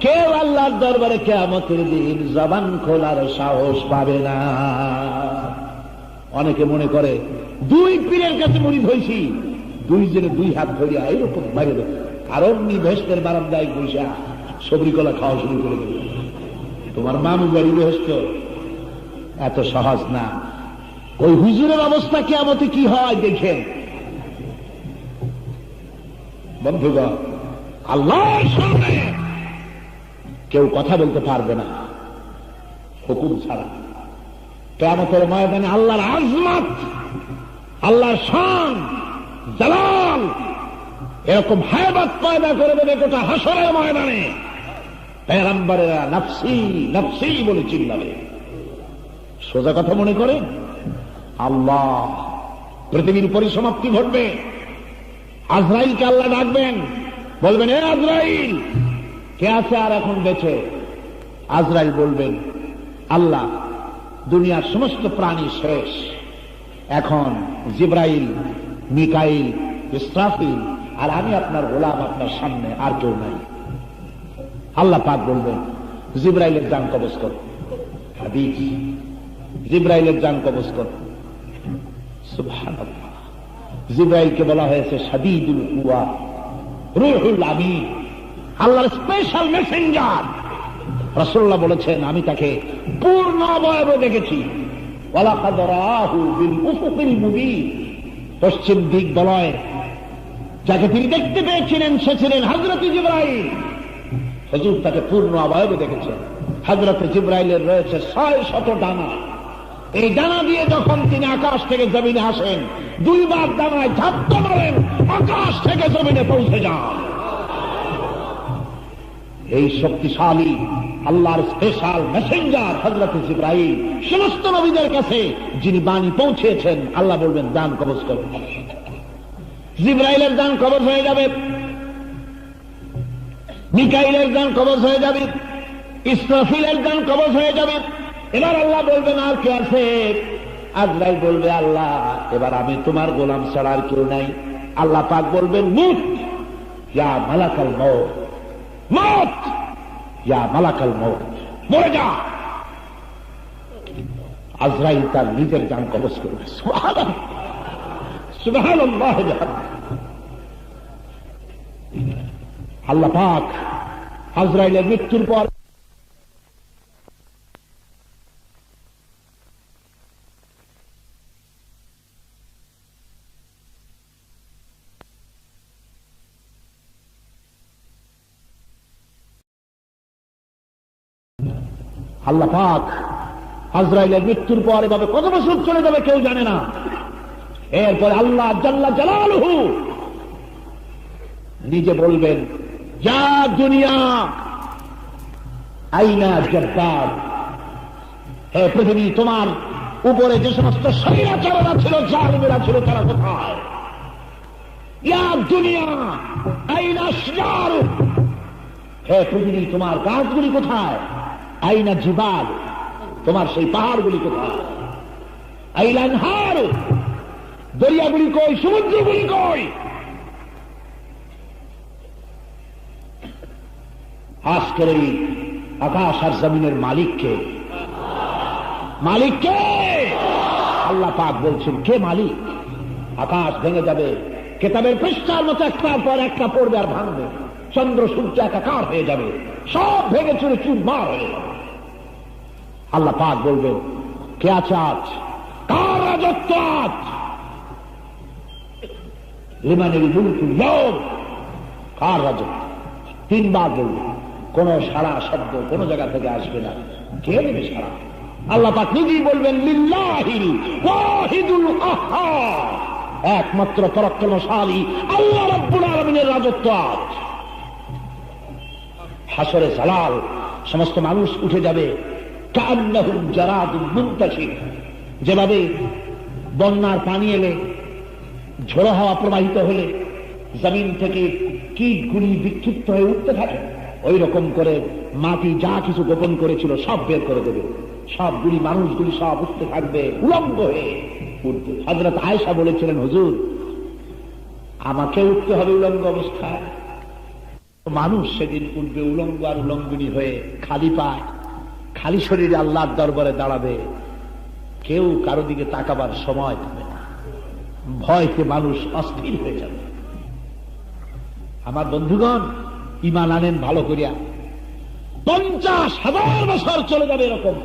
কেউ আল্লাহর দরবারে কিয়ামতের দিন জবান খোলার সাহস পাবে না। অনেকে মনে করে দুই পীরের কাছে মুরিদ হইছি, দুইজনে দুই হাত ধরিয়া এইরকম বাইরে দেবে, আর অমনি বেহেশতের বারান্দায় বসা সবরি কলা খাওয়া শুরু করে দেবে। তোমার মামু বাড়ি বেহেশত, এত সহজ না। ওই হুজুরের অবস্থা কিয়ামতে কি হয় দেখেন। বন্ধুগণ, আল্লাহর সামনে কেউ কথা বলতে পারবে না হুকুম ছাড়া। কিয়ামতের ময়দানে আল্লাহর আজমত, আল্লাহর শান, জালাল এরকম হায়বাত পয়দা করে দেবে গোটা হাসরের ময়দানে। পেগম্বরেরা নফসি নফসি বলে চিল্লাবে। সোজা কথা মনে করে আল্লাহ, পৃথিবীর পরিসমাপ্তি ঘটবে। আজরাইলকে আল্লাহ ডাকবেন, বলবেন, এ আজরাইল, কে আছে আর এখন বেঁচে? আজরাইল বলবেন, আল্লাহ, দুনিয়ার সমস্ত প্রাণী শেষ, এখন জিবরাইল, মিকাইল, ইসরাফিল আর আমি আপনার গোলাম, আপনার সামনে আর কেউ নাই। আল্লাহ পাক বলবেন, জিবরাইলের জান কবজ কর। হাদিস, জিবরাইলের জান কবজ কর। সুবহানাল্লাহ। জিবরাইলকে বলা হয়েছে শাদীদুল কুওয়া, রূহুল আমিন, আল্লাহর স্পেশাল মেসেঞ্জার। রাসূলুল্লাহ বলেছেন, আমি তাকে পূর্ণ অবয়বে দেখেছি। ওয়ালাকাদ রাআহু বিল উফুকিল মুবিন, পশ্চিম দিক বলয় যাকে তিনি দেখতে পেয়েছিলেন সে ছিলেন হযরত জিবরাইল। হুজুর তাকে পূর্ণ অবয়বে দেখেছেন। হযরত জিবরাইলের রয়েছে 600 ডানা। এই ডানা দিয়ে যখন তিনি আকাশ থেকে জমিনে আসেন, দুইবার ডানায় ঝাপটা মারেন, আকাশ থেকে জমিনে পৌঁছে যান। এই শক্তিশালী আল্লাহর স্পেশাল মেসেঞ্জার হযরত জিবরাইল সমস্ত নবীদের কাছে যিনি বাণী পৌঁছেছেন, আল্লাহ বলবেন, দান কবজ করো। জিবরাইলের দান কবজ হয়ে যাবে, মিকাইলের দান কবজ হয়ে যাবে, ইসরাফিলের দান কবজ হয়ে যাবে। এবার আল্লাহ বলবেন, আর কে আছে? আজরাইল বলবে, আল্লাহ এবার আমি তোমার গোলাম ছাড়া আর কেউ নাই। আল্লাহ পাক বলবেন, মুত ইয়া মালাকাল মউত, মুত ইয়া মালাকাল মউত, মরে যা। আজরাইল তার নিজের জান কবজ করবে। সুবহানাল্লাহ, সুবহানাল্লাহ। আল্লাহ পাক আজরাইলের মৃত্যুর পর আল্লাহ পাক আজরাইলের মৃত্যুর পর এভাবে কত বছর চলে যাবে কেউ জানে না। এরপর আল্লাহ জাল্লা জালালুহু নিজে বলবেন, যা দুনিয়া আইনা জব্বার, হে পৃথিবী তোমার উপরে যে সমস্ত স্বৈরাচাররা ছিল, জালিমেরা ছিল, তারা কোথায়? ইয়া দুনিয়া আইনা শিজার, হে পৃথিবী তোমার গাছগুলি কোথায়? আইনা জিবাল, তোমার সেই পাহাড়গুলি কোথায়? আইলান হার, দরিয়াগুলি কই, সমুদ্রগুলি কই? আজকের এই আকাশ আর জমিনের মালিককে, মালিককে আল্লাহ পাক বলছেন, কে মালিক? আকাশ ভেঙে যাবে, কেতাবের পৃষ্ঠার মতো একটার পর একটা পড়বে আর ভাঙবে, চন্দ্র সূর্য একাকার হয়ে যাবে, সব ভেঙে চুরে চুরমার হয়ে যাবে। আল্লাহ পাক বলবেন, কে আছে আজ? কার রাজত্ব আজ? লিমানের মুলকুল ইয়াউম, কার রাজত্ব? তিনবার বলবে, কোন সারা শব্দ কোন জায়গা থেকে আসবে না। কে দেবে সারা? আল্লাহ পাক নিজেই বলবেন, লিল্লাহিল ওয়াহিদুল কাহ্হার, একমাত্র পরাক্রমশালী আল্লাহ রাব্বুল আলামিনের রাজত্ব আজ। হাসরে জালাল, সমস্ত মানুষ উঠে যাবে, কান্নাহুম জারাদুম মুনতাশির, যেভাবে বন্যার পানি এলে, ঝোড়ো হাওয়া প্রবাহিত হলে জমিন থেকে কীটগুলি বিক্ষিপ্ত হয়ে উঠতে থাকে, ওই রকম করে মাটি যা কিছু গোপন করেছিল সব বের করে দেবে, সবগুলি মানুষগুলি সব উঠতে থাকবে, উলঙ্গ হয়ে উঠবে। হযরত আয়েশা বলেছিলেন, হুজুর আমাকে উঠতে হবে উলঙ্গ অবস্থায়। মানুষ সেদিন উঠবে উলঙ্গ আর উলঙ্গিনী হয়ে, খালি পায়, খালি শরীরে আল্লাহর দরবারে দাঁড়াবে, কেউ কারো দিকে তাকাবার সময় পাবে না, ভয়তে মানুষ অস্থির হয়ে যাবে। আমার বন্ধুগণ, ঈমান আনেন ভালো করিয়া, 50,000 বছর চলে যাবে এরকম,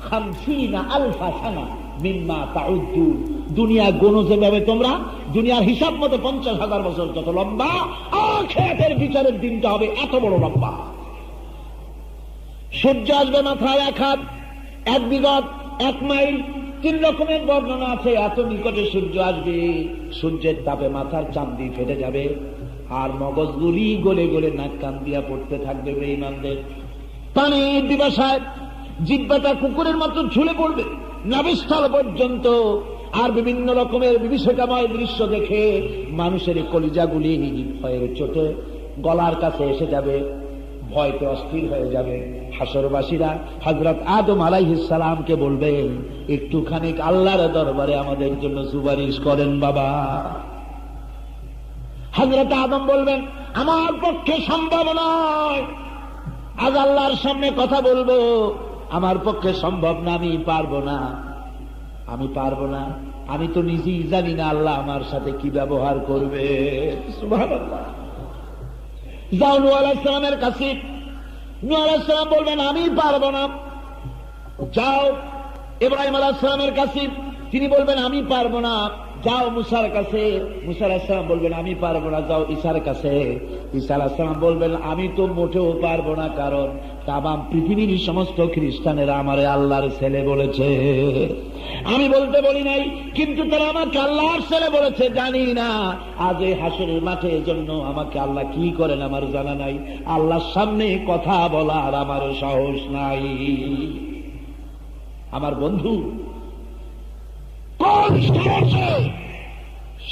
50,000 সানা মিম্মা তাউদ্দুন, দুনিয়া গোনো যেভাবে তোমরা, দুনিয়ার হিসাব মতো 50,000 বছর যত লম্বা, আখিরাতের বিচারের দিনটা হবে এত বড় লম্বা। সূর্য আসবে মাথায় 1 হাত, 1 বিগত, 1 মাইল, 3 রকমের বর্ণনা আছে। এত নিকটে সূর্য আসবে, সূর্যের তাপে মাথার চামড়ি ফেটে যাবে, আর মগজগুলি গলে গলে নাক কান দিয়া পড়তে থাকবে বেঈমানদের। পানির দিবাসায় জিহ্বাটা কুকুরের মতো ঝুলে পড়বে নাভিস্থল পর্যন্ত, আর বিভিন্ন রকমের বিভীষিকাময় দৃশ্য দেখে মানুষের কলিজাগুলি ভয়ের চোটে গলার কাছে এসে যাবে, ভয়তে অস্থির হয়ে যাবে। হাসরবাসীরা হযরত আদম আলাইহিস সালামকে বলবেন, একটুখানি আল্লাহর দরবারে আমাদের জন্য সুপারিশ করেন বাবা। হযরত আদম বলবেন, আমার পক্ষে সম্ভব নয়, আজ আল্লাহর সামনে কথা বলবো, আমার পক্ষে সম্ভব না, আমি পারবো না, আমি পারবো না, আমি তো নিজেই জানি না আল্লাহ আমার সাথে কি ব্যবহার করবে। সুবহানাল্লাহ। যাও নূহ আলাইহিস সালামের কাছে, নূহ আলাইহিস সালাম বলবেন, আমি পারবো না। যাও ইব্রাহিম আলাইহিস সালামের কাছে, তিনি বলবেন, আমি পারবো না। যাও মুসার কাছে, মুসা আলাইহিস সালাম বলবেন, আমি পারবো না। যাও ঈসার কাছে, ঈসা আলাইহিস সালাম বলবেন, আমি তো মোটেও পারবো না, কারণ তামাম পৃথিবীর সমস্ত খ্রিস্টানেরা আমারে আল্লাহর ছেলে বলেছে। আমি বলতে বলি নাই, কিন্তু তারা আমাকে আল্লাহর ছেলে বলেছে, জানি না। আজ এই হাসরের মাঠে জন্য আমাকে আল্লাহ কি করেন আমার জানা নাই, আল্লাহর সামনে কথা বলার আমার সাহস নাই। আমার বন্ধু, কোন সাহসে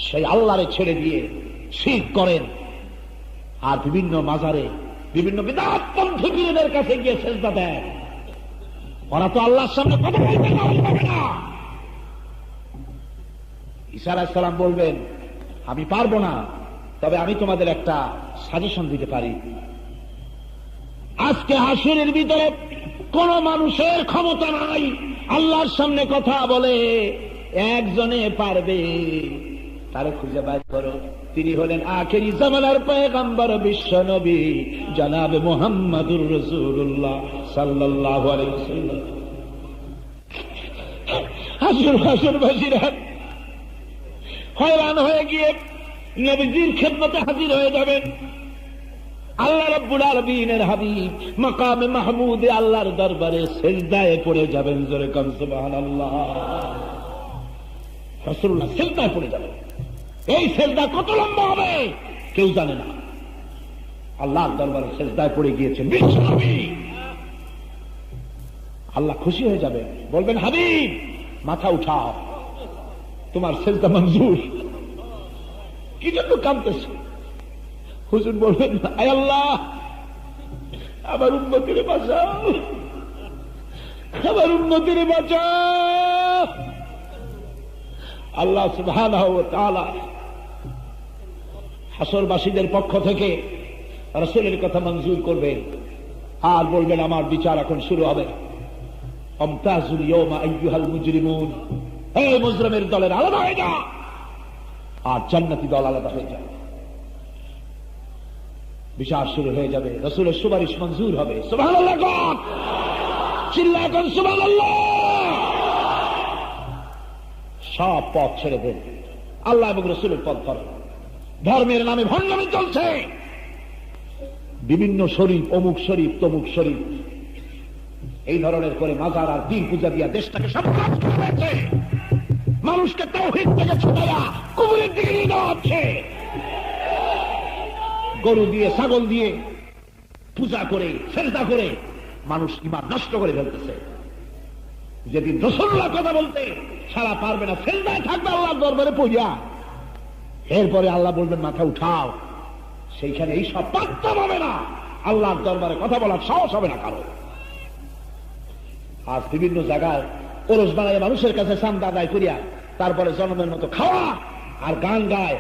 সেই আল্লাহরে ছেড়ে দিয়ে শিরক করেন, আর বিভিন্ন মাজারে বিভিন্ন বিদআতপন্থী পীরদের কাছে গিয়ে সেজদা দেন। ওরা তো আল্লাহর সামনে কথা বলতে পারবে না, ঈসা আলাইহিস সালাম বলবেন, আমি পারবো না, তবে আমি তোমাদের একটা সাজেশন দিতে পারি। আজকে হাসরের ভিতরে কোন মানুষের ক্ষমতা নাই আল্লাহর সামনে কথা বলে, একজনে পারবে, তারে খুঁজে বাইর করো। তিনি হলেন আখেরি জামানার পয়গম্বর বিশ্ব নবী জনাব মুহাম্মদুর রাসূলুল্লাহ সাল্লাল্লাহু আলাইহি ওয়াসাল্লাম। হাসরবাসীরা হয়রান হয়ে গিয়ে নবীজির খেদমতে হাজির হয়ে যাবেন। আল্লাহ রাব্বুল আলামিনের হাবিব মাকামে মাহমুদে আল্লাহর দরবারে সিজদায় পড়ে যাবেন। জোরে কোন সুবহানাল্লাহ। রাসূলুল্লাহ সিজদায় পড়ে যাবেন। এই সিজদা কত লম্বা হবে কেউ জানে না। আল্লাহর দরবারে সিজদায় পড়ে গিয়েছেন বিশ্ব নবী। আল্লাহ খুশি হয়ে যাবেন, বলবেন, হাবিব মাথা উঠাও, তোমার সিজদা মঞ্জুর। কি জন্য কাঁদতেছ? হুজুর বলবেন, আয় আল্লাহ, আমার উম্মতের বাঁচাও, আমার উম্মতের বাঁচাও। আল্লাহ সুবহানাহু ওয়া তাআলা হাসরবাসীদের পক্ষ থেকে রাসূলের কথা মঞ্জুর করবেন আর বলবেন, আমার বিচার এখন শুরু হবে। আমতাজুল ইয়াওমা আইয়ুহাল মুজরিমুন, হে মুজরিমের দলের আলাদা হয়ে যা, আর জান্নাতি দল আলাদা হয়ে যা। বিচার শুরু হয়ে যাবে, রাসূলের সুপারিশ মঞ্জুর হবে। সুবহানাল্লাহ, চিল্লায় কোন সুবহানাল্লাহ। সব পথ ছেড়ে দেন, আল্লাহ এবং রাসূলের পথ ধরেন। ধর্মের নামে ভণ্ডামি চলছে, বিভিন্ন শরীফ, অমুক শরীফ, তমুক শরীফ, এই ধরনের করে মাজার আর পীর পূজা দিয়া দেশটাকে সর্বনাশ করা হয়েছে। মানুষকে তাওহীদ থেকে ছুটাইয়া কুফরের দিকে নিয়ে যাওয়া হচ্ছে। গরু দিয়ে, ছাগল দিয়ে পূজা করে, সেজদা করে মানুষ ঈমান নষ্ট করে ফেলতেছে। যেদিন রাসূলুল্লাহ কথা বলতে সারা পারবে না, সেজদায় থাকবে আল্লাহর দরবারে পড়িয়া, এরপরে আল্লাহ বলবেন মাথা উঠাও, সেইখানে এই সব পাত্তা পাবে না, আল্লাহর দরবারে কথা বলার সাহস হবে না কারো। আজ বিভিন্ন জায়গায় ওরস বানায় মানুষের কাছে চাঁদা আদায় করিয়া তারপরে জনমের মতো খাওয়া আর গান গায়,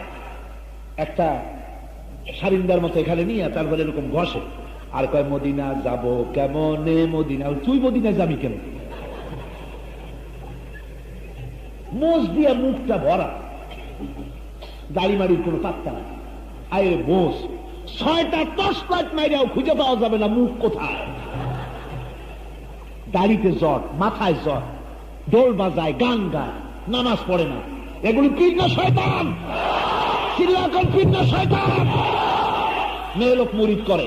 একটা সারিন্দার মতো এখানে নিয়ে তারপরে এরকম ঘষে আর কয় মদিনা যাব কেমনে, মদিনা, তুই মদিনা যাবি কেন? মোষ দিয়ে মুখটা ভরা, দাড়ি মাড়ির কোন পাত্তা না। আরে মোষ 6টা টর্চ লাইট মাইরাও খুঁজে পাওয়া যাবে না মুখ কোথায়। দাড়িতে জট, মাথায় জট, ঢোল বাজায়, গান গায়, নামাজ পড়ে না। এগুলি পীর না শয়তান? চিল্লাকন পীর না শয়তান? মেয়ে লোক মুরিদ করে,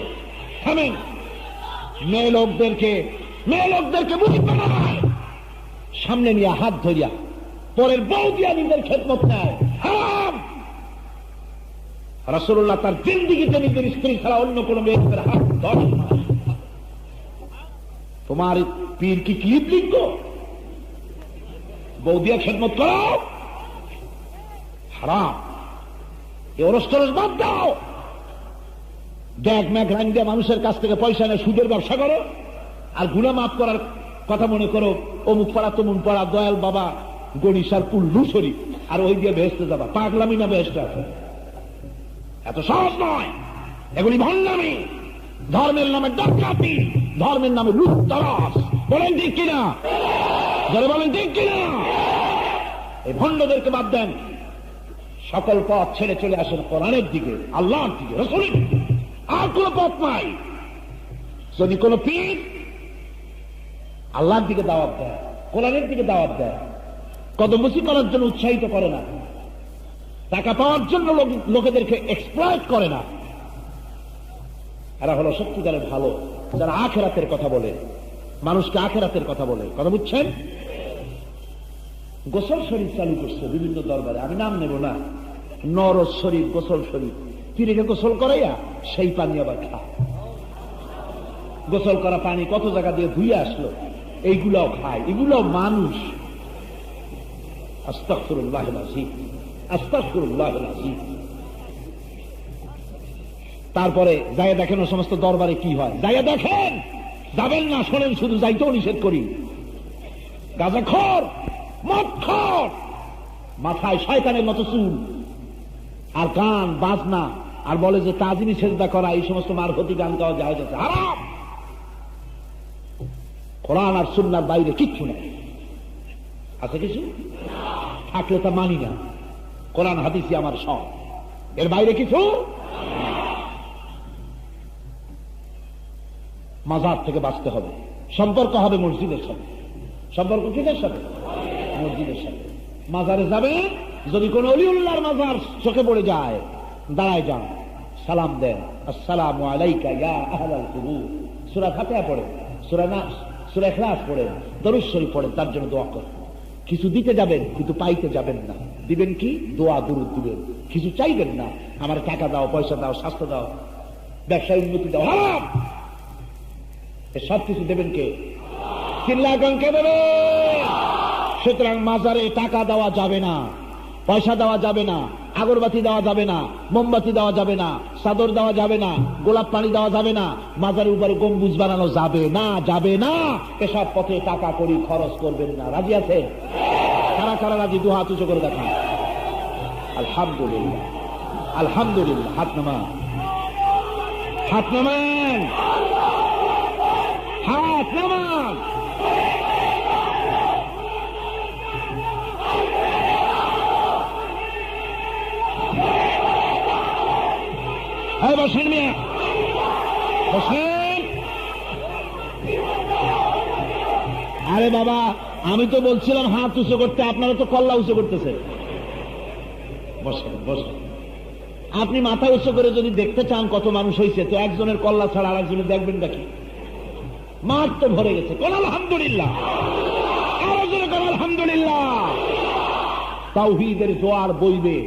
থামেন। মেয়ে লোকদেরকে মুরিদ বানায়, সামনে নিয়ে হাত ধরিয়া পরের বউ দিয়া নিজের খেদমত নেয়, হারাম। রাসূলুল্লাহ তার জিন্দেগিতে নিজের স্ত্রী ছাড়া অন্য কোন মেয়েদের হাত ধরেন না। তোমার পীর কি ক্লিপ লিখব? বউ দিয়া খেদমত করো, হারাম। এ ওরস টরস বাদ দাও। ব্যাগ ম্যাগ রান দিয়ে মানুষের কাছ থেকে পয়সা নেয়, সুদের ব্যবসা করো, আর গুনাহ মাফ করার কথা মনে করো অমুক পাড়া তমুক পাড়া দয়াল বাবা গণিসার কুল্লু শরীফ, আর ওই দিয়ে বেহেশতে যাবা। পাগলামি না বেহেশতে আছে? এত সহজ নয়, এগুলি ভণ্ডামি, ধর্মের নামে ডাকাতি, ধর্মের নামে লুটতরাজ। বলেন ঠিক কিনা? যারা বলেন ঠিক কিনা? এই ভণ্ডদেরকে বাদ দেন, সকল পথ ছেড়ে চলে আসেন কোরআনের দিকে, আল্লাহর দিকে, রাসূলের দিকে। আর কোন পথ নাই। যদি কোন পীর আল্লাহর দিকে দাওয়াত দেয়, কোরআনের দিকে দাওয়াত দেয়, কদমবুসি করার জন্য উৎসাহিত করে না, টাকা পাওয়ার জন্য লোকেদেরকে এক্সপ্লয়েট করে না, এরা হলো সত্যিকারের ভালো, যারা আখিরাতের কথা বলে, মানুষকে আখিরাতের কথা বলে। কথা বুঝছেন? গোসল শরীফ চালু করছে বিভিন্ন দরবারে, আমি নাম নেব না। নরজ শরীফ, গোসল শরীফ, পীরকে গোসল করাইয়া সেই পানি আবার খায়। গোসল করা পানি কত জায়গা দিয়ে ধুয়ে আসলো, এইগুলাও খায়, এগুলাও মানুষ। আস্তাগফিরুল্লাহিল আযীম, আস্তাগফিরুল্লাহিল আযীম। তারপরে যাইয়া দেখেন ও সমস্ত দরবারে কি হয়, যাইয়া দেখেন, যাবেন না, শোনেন শুধু, যাইতেও নিষেধ করি। গাঁজাখোর, মদখোর, মাথায় শয়তানের মতো চুল, আর গান বাজনা, আর বলে যে তাজিমি সেজদা করা, এই সমস্ত মারফতি গান গাওয়া যায় যাচ্ছে হারাম। কোরআন আর সুন্নাহর বাইরে কিচ্ছু নাই। আছে কিছু? থাকলে তা মানি না। কোরআন হাদিসই আমার সব, এর বাইরে কিছু। মাজার থেকে বাঁচতে হবে। সম্পর্ক হবে মসজিদের সাথে। সম্পর্ক কিসের সাথে? মসজিদের সাথে। মাজারে যাবে, যদি কোন অলিউল্লাহর মাজার চোখে পড়ে যায়, দাঁড়ায় যান, সালাম দেন, আসসালামু আলাইকা ইয়া আহলাল কুবুর। সূরা ফাতিহা পড়েন, সূরা নাস, সূরা ইখলাস পড়েন, দরুদ শরীফ পড়েন, তার জন্য দোয়া করেন। কিছু দিতে যাবেন কিন্তু পাইতে যাবেন না। দিবেন কি? দোয়া দুরূদ দিবেন। কিছু চাইবেন না, আমার টাকা দাও, পয়সা দাও, স্বাস্থ্য দাও, ব্যবসায় উন্নতি দাও, হারাম। সব কিছু দেবেন কে? চিল্লাগান কে দেবে? সুতরাং মাজারে টাকা দেওয়া যাবে না, পয়সা দেওয়া যাবে না, আগরবাতি দেওয়া যাবে না, মোমবাতি দেওয়া যাবে না, চাদর দেওয়া যাবে না, গোলাপ পানি দেওয়া যাবে না, মাজারের উপরে গম্বুজ বানানো যাবে না, যাবে না। এসব পথে টাকা করি খরচ করবেন না। রাজি আছে? কারা কারা রাজি? দু হাত উঁচু করে দেখান। আলহামদুলিল্লাহ, আলহামদুলিল্লাহ। হাত নামান, হাত নামান, হাত নামান। বসেন মিয়া, বসেন। আরে বাবা, আমি তো বলছিলাম হাত উঁচু করতে, আপনারা তো কল্লা উঁচু করতেছে। বসেন, বসেন। আপনি মাথা উঁচু করে যদি দেখতে চান কত মানুষ হয়েছে, তো একজনের কল্লা ছাড়া আর একজনের দেখবেন নাকি? মাঠ তো ভরে গেছে। কোন আলহামদুলিল্লাহ, আরো জোরে কোন আলহামদুলিল্লাহ। তাওহীদের জোয়ার বইবে।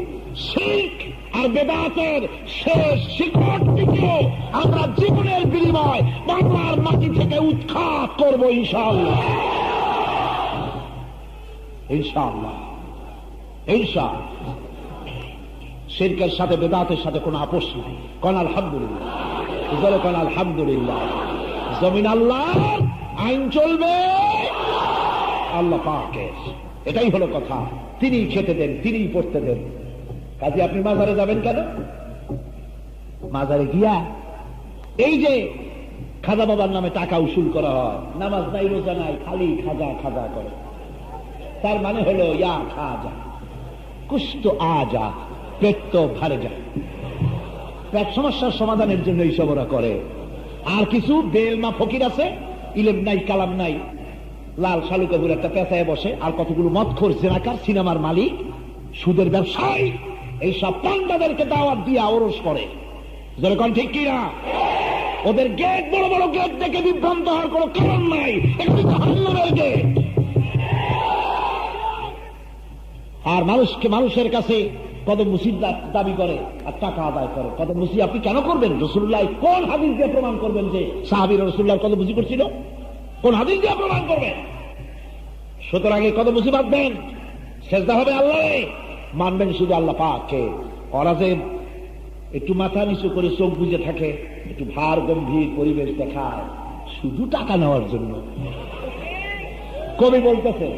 শিরক আর বেদাতের শেষ শিকড়টিকেও আমরা জীবনের বিনিময় বাংলার মাটি থেকে উৎখাত করব ইনশাআল্লাহ, ইনশাআল্লাহ, ইনশাআল্লাহ। শিরকের সাথে বেদাতের সাথে কোনো আপোষ নাই। কোন আলহামদুলিল্লাহ, জোরে কোন আলহামদুলিল্লাহ। জমিন আল্লাহর, আইন চলবে আল্লাহ পাকের। এটাই হলো কথা। তিনি খেতে দেন, তিনি পড়তে দেন। কাজে আপনি মাজারে যাবেন কেন? মাজারে গিয়া এই যে খাজা বাবার নামে টাকা উসুল করা হয়, নামাজ নাই, রোজা নাই, খালি খাজা খাজা করে। তার মানে হলো ইয়া খাজা কুছ তো আজা, পেট তো ভরে যায়। পেট সমস্যার সমাধানের জন্য এইসব ওরা করে। আর কিছু বেলমা ফকির আছে, ইলেম নাই, কালাম নাই, লাল শালুকাবুর একটা পেঁচায় বসে, আর কতগুলো মদখোর, জেনাকার, সিনেমার মালিক, সুদের ব্যবসায়ী, এইসব পান্ডাদেরকে দাওয়াত দিয়া ওরস করে। যেরকম ঠিক কিনা? ওদের গেট, বড় বড় গেট দেখে বিভ্রান্ত হওয়ার কোনো কারণ নাই। এগুলি জাহান্নামের গেট। আর মানুষকে, মানুষের কাছে কদম মুসির দাবি করে আর টাকা আদায় করে। কদম মুসি আপনি কেন করবেন? রাসূলুল্লাহ কোন হাদিস দিয়ে প্রমাণ করবেন যে সাহাবীরা রাসূলুল্লাহর কদম মুসি করছিল? কোন হাদিস দিয়ে প্রমাণ করবেন? সুতরাং এই কদম মুসি বাঁধবেন, সেজদা হবে আল্লাহ, মানবেন শুধু আল্লাহ পাককে। ওরা যে একটু মাথা নিচু করে চোখ বুজে থাকে, একটু ভার গম্ভীর পরিবেশ দেখায়, শুধু টাকা নেওয়ার জন্য। কবি বলতেছে,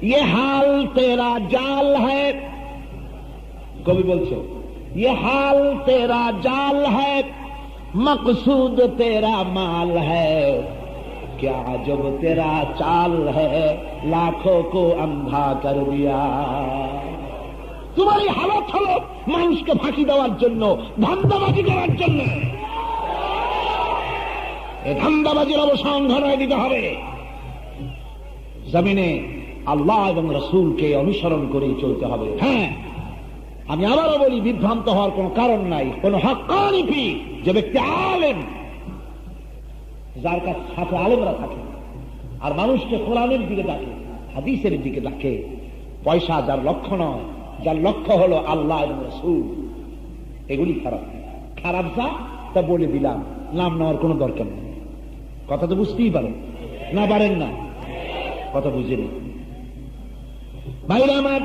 ये हाल तेरा जाल है, कवि बोलছে, ये हाल तेरा जाल है, मकसूद तेरा माल है, क्या जब तेरा चाल है, लाखों को अंधा कर दिया। তোমার এই হালত হলো মানুষকে ফাঁকি দেওয়ার জন্য, ধান্দাবাজি করার জন্য। এই ধান্দাবাজির অবসান ঘটায় দিতে হবে। জমিনে আল্লাহ এবং রাসূলকে অনুসরণ করেই চলতে হবে। হ্যাঁ, আমি আবারও বলি, বিভ্রান্ত হওয়ার কোনো কারণ নাই। কোন হক্কানি পীর, যে ব্যক্তি আলেম, যার কাছে সাথে আলেমরা থাকে, আর মানুষকে কোরআনের দিকে ডাকে, হাদিসের দিকে ডাকে, পয়সা যার লক্ষ্য নয়, যার লক্ষ্য হলো আল্লাহ এবং রাসূল, এগুলি খারাপ। খারাপ যা তা বলে দিলাম, নাম নেওয়ার কোনো দরকার নেই। কথা তো বুঝতেই পারেন না? পারেন না? কথা বুঝেনি ভাইরা আমার।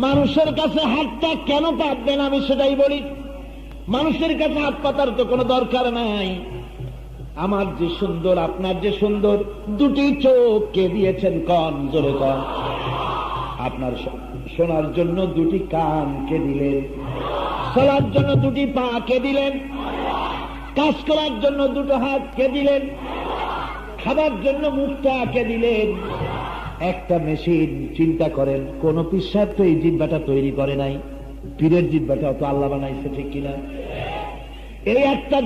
মানুষের কাছে হাতটা কেন পাতবেন আমি সেটাই বলি। মানুষের কাছে হাত পাতার তো কোনো দরকার নাই। আমার যে সুন্দর, আপনার যে সুন্দর দুটি চোখ কে দিয়েছেন? কন, জোরে কন। আপনার শোনার জন্য দুটি কান কে দিলেন, চলার জন্য দুটি পা কে দিলেন, কাজ করার জন্য দুটো হাত কে দিলেন, খাবার জন্য মুখটা কে দিলেন। একটা মেশিন, চিন্তা করেন, কোন পিসাব তো এই জিহ্বাটা তৈরি করে নাই, পীরের জিহ্বাটা তো আল্লাহ বানাইছে, ঠিক কিনা? এই একটা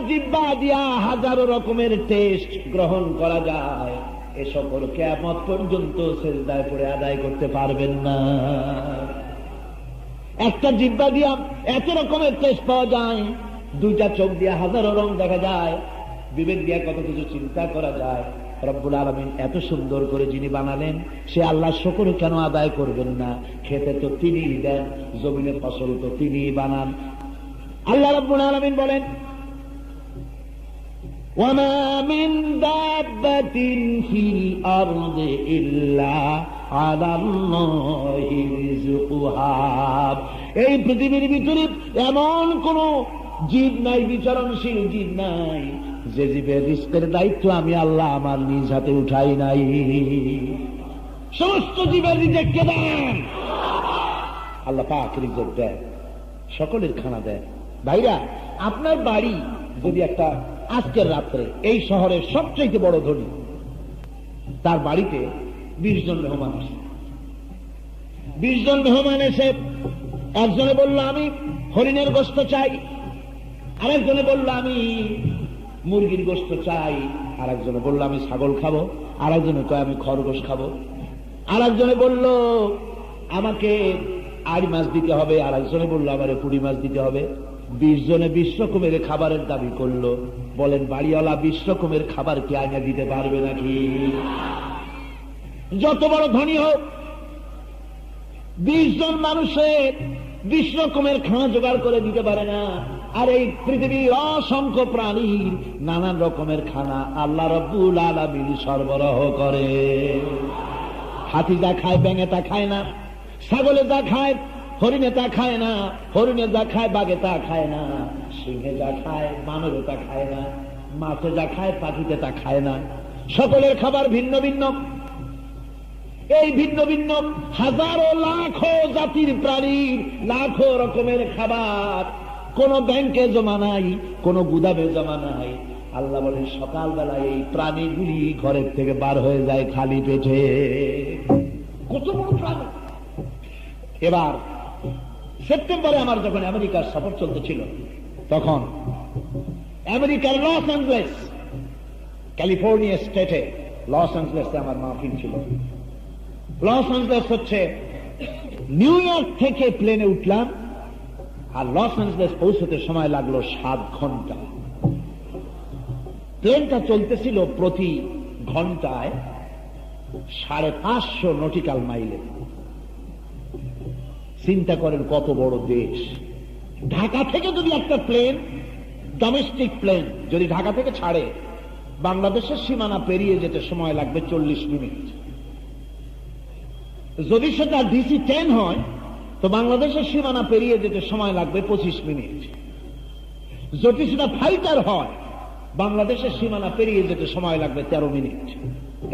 জিহ্বা দিয়া হাজারো রকমের টেস্ট গ্রহণ করা যায়। এ সকল কিয়ামত পর্যন্ত সিজদায় পড়ে আদায় করতে পারবেন না। একটা জিহ্বা দিয়া এত রকমের টেস্ট পাওয়া যায়, দুইটা চোখ দিয়া হাজারো রং দেখা যায়, বিবেক দিয়া কত কিছু চিন্তা করা যায়। রব্বুল আলামিন এত সুন্দর করে যিনি বানালেন, সে আল্লাহ শুকর কেন আদায় করবেন না? খেতে তো তিনিই দেন, জমিনের ফসল তো তিনিই বানান। আল্লাহ রাব্বুল আলামিন বলেন, ওয়ামা মিন দাব্বাতিন ফিল আরদি ইল্লা আলাল্লাহি রিজকুহা। এই পৃথিবীর ভিতরে এমন কোন জীব নাই, বিচরণশীল জীব নাই, যে জীবের রিজকের দায়িত্ব আমি আল্লাহ আমার নিজ হাতে উঠাই নাই। সমস্ত জীবের রিজেক কে দেন? আল্লাহ পাক রিজেক দেন, সকলের খানা দেন। ভাইরা, আপনার বাড়ি যদি একটা, আজকের রাত্রে এই শহরের সবচেয়ে বড় ধনী, তার বাড়িতে 20 জন মেহমান আসে। 20 জন মেহমান এসে একজনে বলল আমি হরিণের গোশত চাই, আরেকজনে বলল আমি মুরগির গোশত চাই, আরেকজনে বলল আমি ছাগল খাবো, আরেকজনে কয় আমি খরগোশ খাবো, আরেকজনে বলল আমাকে আড়ি মাছ দিতে হবে, আরেকজনে বলল আমার পুঁটি মাছ দিতে হবে। 20 জনে 20 রকমের খাবারের দাবি করলো। বলেন, বাড়িওয়ালা 20 রকমের খাবার কি আইনা দিতে পারবে নাকি? যত বড় ধনী হোক, 20 জন মানুষের 20 রকমের খানা জোগাড় করে দিতে পারে না। আর এই পৃথিবীর অসংখ্য প্রাণীর নানান রকমের খানা আল্লাহ রাব্বুল আলামিন সরবরাহ করে। হাতি যা খায় ব্যাঙে তা খায় না, ছাগলে যা খায় হরিণে তা খায় না, হরিণে যা খায় বাঘে তা খায় না, সিংহে যা খায় বানরে তা খায় না, মাছে যা খায় পাখিতে তা খায় না। সকলের খাবার ভিন্ন ভিন্ন। এই ভিন্ন ভিন্ন হাজারো লাখো জাতির প্রাণীর লাখো রকমের খাবার কোন ব্যাংকে জমা নাই, কোন গুদামে জমা নাই। আল্লাহ বলেন, সকালবেলায় এই প্রাণীগুলি ঘরের থেকে বার হয়ে যায় খালি পেটে। কত বড় প্রাণী! এবার সেপ্টেম্বরে আমার যখন আমেরিকার সফর চলতেছিল, তখন আমেরিকার লস অ্যাঞ্জেলেস, ক্যালিফোর্নিয়া স্টেটে লস অ্যাঞ্জেলেসে আমার মাহফিল ছিল। লস অ্যাঞ্জেলেস হচ্ছে, নিউ ইয়র্ক থেকে প্লেনে উঠলাম, আর লস অ্যাঞ্জেলেস পৌঁছতে সময় লাগলো 7 ঘন্টা। প্লেনটা চলতেছিল প্রতি ঘন্টায় 550 নটিক্যাল মাইলে। চিন্তা করেন কত বড় দেশ। ঢাকা থেকে যদি একটা প্লেন, ডোমেস্টিক প্লেন যদি ঢাকা থেকে ছাড়ে, বাংলাদেশের সীমানা পেরিয়ে যেতে সময় লাগবে 40 মিনিট। যদি সেটা DC-10 হয়, তো বাংলাদেশের সীমানা পেরিয়ে যেতে সময় লাগবে 25 মিনিট। যদি সেটা ফাইটার হয়, বাংলাদেশের সীমানা পেরিয়ে যেতে সময় লাগবে 13 মিনিট।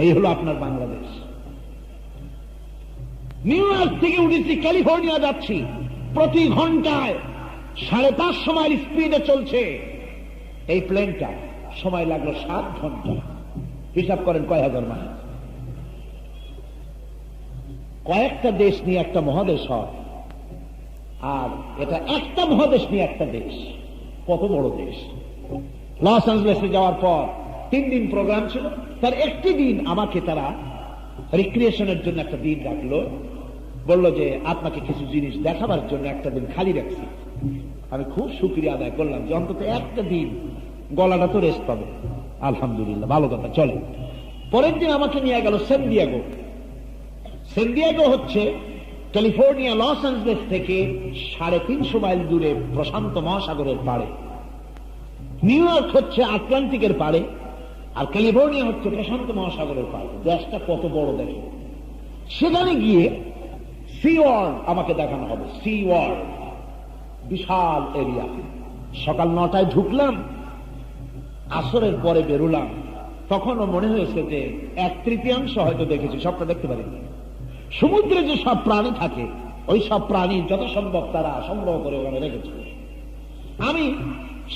এই হলো আপনার বাংলাদেশ। নিউ ইয়র্ক থেকে উঠেছি, ক্যালিফোর্নিয়া যাচ্ছি, প্রতি ঘন্টায় 550 মাইল স্পিডে চলছে এই প্লেনটা। সময় লাগলো 7 ঘন্টা। হিসাব করেন কয় হাজার মাইল। কয়েকটা দেশ নিয়ে একটা মহাদেশ হয়, আর এটা একটা মহাদেশ নিয়ে একটা দেশ। কত বড় দেশ! লস অ্যাঞ্জেলেসে যাওয়ার পর 3 দিন প্রোগ্রাম ছিল, তার একটি দিন আমাকে তারা রিক্রিয়েশনের জন্য একটা দিন রাখলো। বললো যে আপনাকে কিছু জিনিস দেখাবার জন্য একটা দিন খালি রাখছি। আমি খুব শুকরিয়া আদায় করলাম যে অন্তত একটা দিন গলাটা তো রেস্ট পাবে। আলহামদুলিল্লাহ, ভালো কথা, চলে। পরের দিন আমাকে নিয়ে গেল সেন ডিয়েগো। সেন ডিয়েগো হচ্ছে ক্যালিফোর্নিয়া লস অ্যাঞ্জেলেস থেকে 350 মাইল দূরে প্রশান্ত মহাসাগরের পাড়ে। নিউ ইয়র্ক হচ্ছে আটলান্টিকের পাড়ে, আর ক্যালিফোর্নিয়া হচ্ছে প্রশান্ত মহাসাগরের পাড়ে। দেশটা কত বড় দেখে। সেখানে গিয়ে সি ওয়ার্ল্ড আমাকে দেখানো হবে। সি ওয়ার্ল্ড বিশাল এরিয়া। সকাল 9টায় ঢুকলাম, আসরের পরে বেরোলাম। তখনও মনে হয়েছে যে 1/3 হয়তো দেখেছি, সবটা দেখতে পারিনি। সমুদ্রে যে সব প্রাণী থাকে ওই সব প্রাণী যত সম্ভব তারা সংগ্রহ করে ওখানে রেখেছে। আমি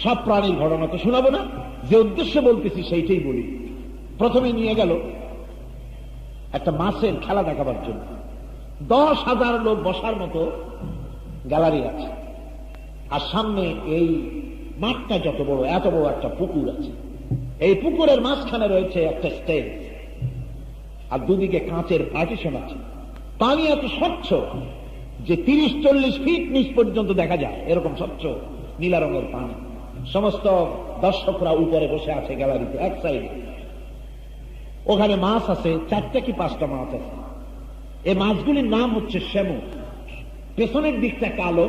সব প্রাণীর ঘটনা তো শোনাবো না, যে উদ্দেশ্যে বলতেছি সেইটাই বলি। প্রথমে নিয়ে গেল একটা মাছের খেলা দেখাবার জন্য। 10,000 লোক বসার মতো গ্যালারি আছে, আর সামনে এই মাঠটা যত বড়, এত বড় একটা পুকুর আছে। এই পুকুরের মাঝখানে রয়েছে একটা স্টেজ, আর দুদিকে কাঁচের পার্টিশন আছে। পানি এত স্বচ্ছ যে 30-40 ফিট নিচ পর্যন্ত দেখা যায়, এরকম স্বচ্ছ নীলা রঙের পানি। সমস্ত দর্শকরা উপরে বসে আছে গ্যালারিতে এক সাইডে। ওখানে মাছ আছে, 4টা কি 5টা মাছ আছে। এই মাছগুলির নাম হচ্ছে শ্যামু। পেছনের দিকটা কালো,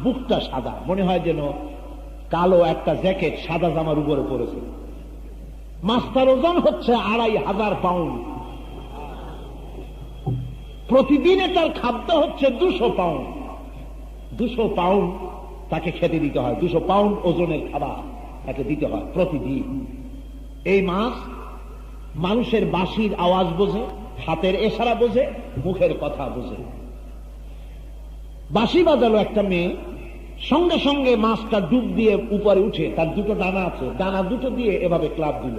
বুকটা সাদা, মনে হয় যেন কালো একটা জ্যাকেট সাদা জামার উপরে পড়েছে। মাছটার ওজন হচ্ছে 2,500 পাউন্ড। প্রতিদিন এটার খাদ্য হচ্ছে 200 পাউন্ড। 200 পাউন্ড তাকে খেতে দিতে হয়, 200 পাউন্ড ওজনের খাবার তাকে দিতে হয় প্রতিদিন। এই মাছ মানুষের বাঁশির আওয়াজ বোঝে, হাতের ইশারা বোঝে, মুখের কথা বোঝে। বাঁশি বাজালো একটা মেয়ে, সঙ্গে সঙ্গে মাছটা ডুব দিয়ে উপরে উঠে, তার 2টো ডানা আছে, ডানা 2টো দিয়ে এভাবে ক্লাব দিল,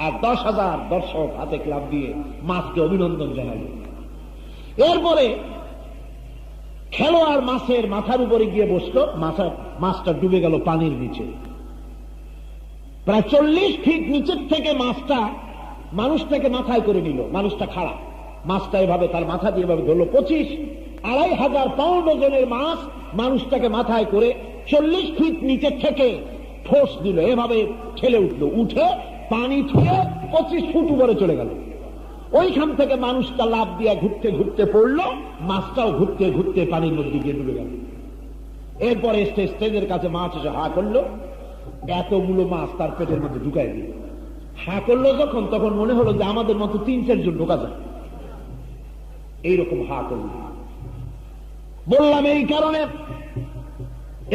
আর 10,000 দর্শক হাতে ক্লাব দিয়ে মাছকে অভিনন্দন জানাল। এরপরে খেলোয়াড় মাছের মাথার উপরে গিয়ে বসলো, মাছটা ডুবে গেল পানির নিচে। প্রায় 40 ফিট নিচের থেকে মাছটা মানুষটাকে মাথায় করে নিল। মানুষটা খাড়া, মাছটা এভাবে তার মাথা দিয়ে এভাবে ধরলো। 25,000 পাউন্ড ওজনের মাছ মানুষটাকে মাথায় করে 40 ফিট নিচের থেকে ঠোস দিল, এভাবে ঠেলে উঠলো, উঠে পানি ছুঁয়ে 25 ফুট উপরে চলে গেল। ওইখান থেকে মানুষটা লাফ দিয়ে ঘুরতে ঘুরতে পড়লো, মাছটাও ঘুরতে ঘুরতে পানির মধ্যে গিয়ে ডুবে গেল। এরপরে স্টেজের কাছে মাছ এসে হা করলো, এতগুলো মাছ তার পেটের মধ্যে ঢুকাই দিল। হা করলো যখন, তখন মনে হলো যে আমাদের মতো 3-4 জন ঢোকা যায়, এইরকম হা করলো। বললাম এই কারণে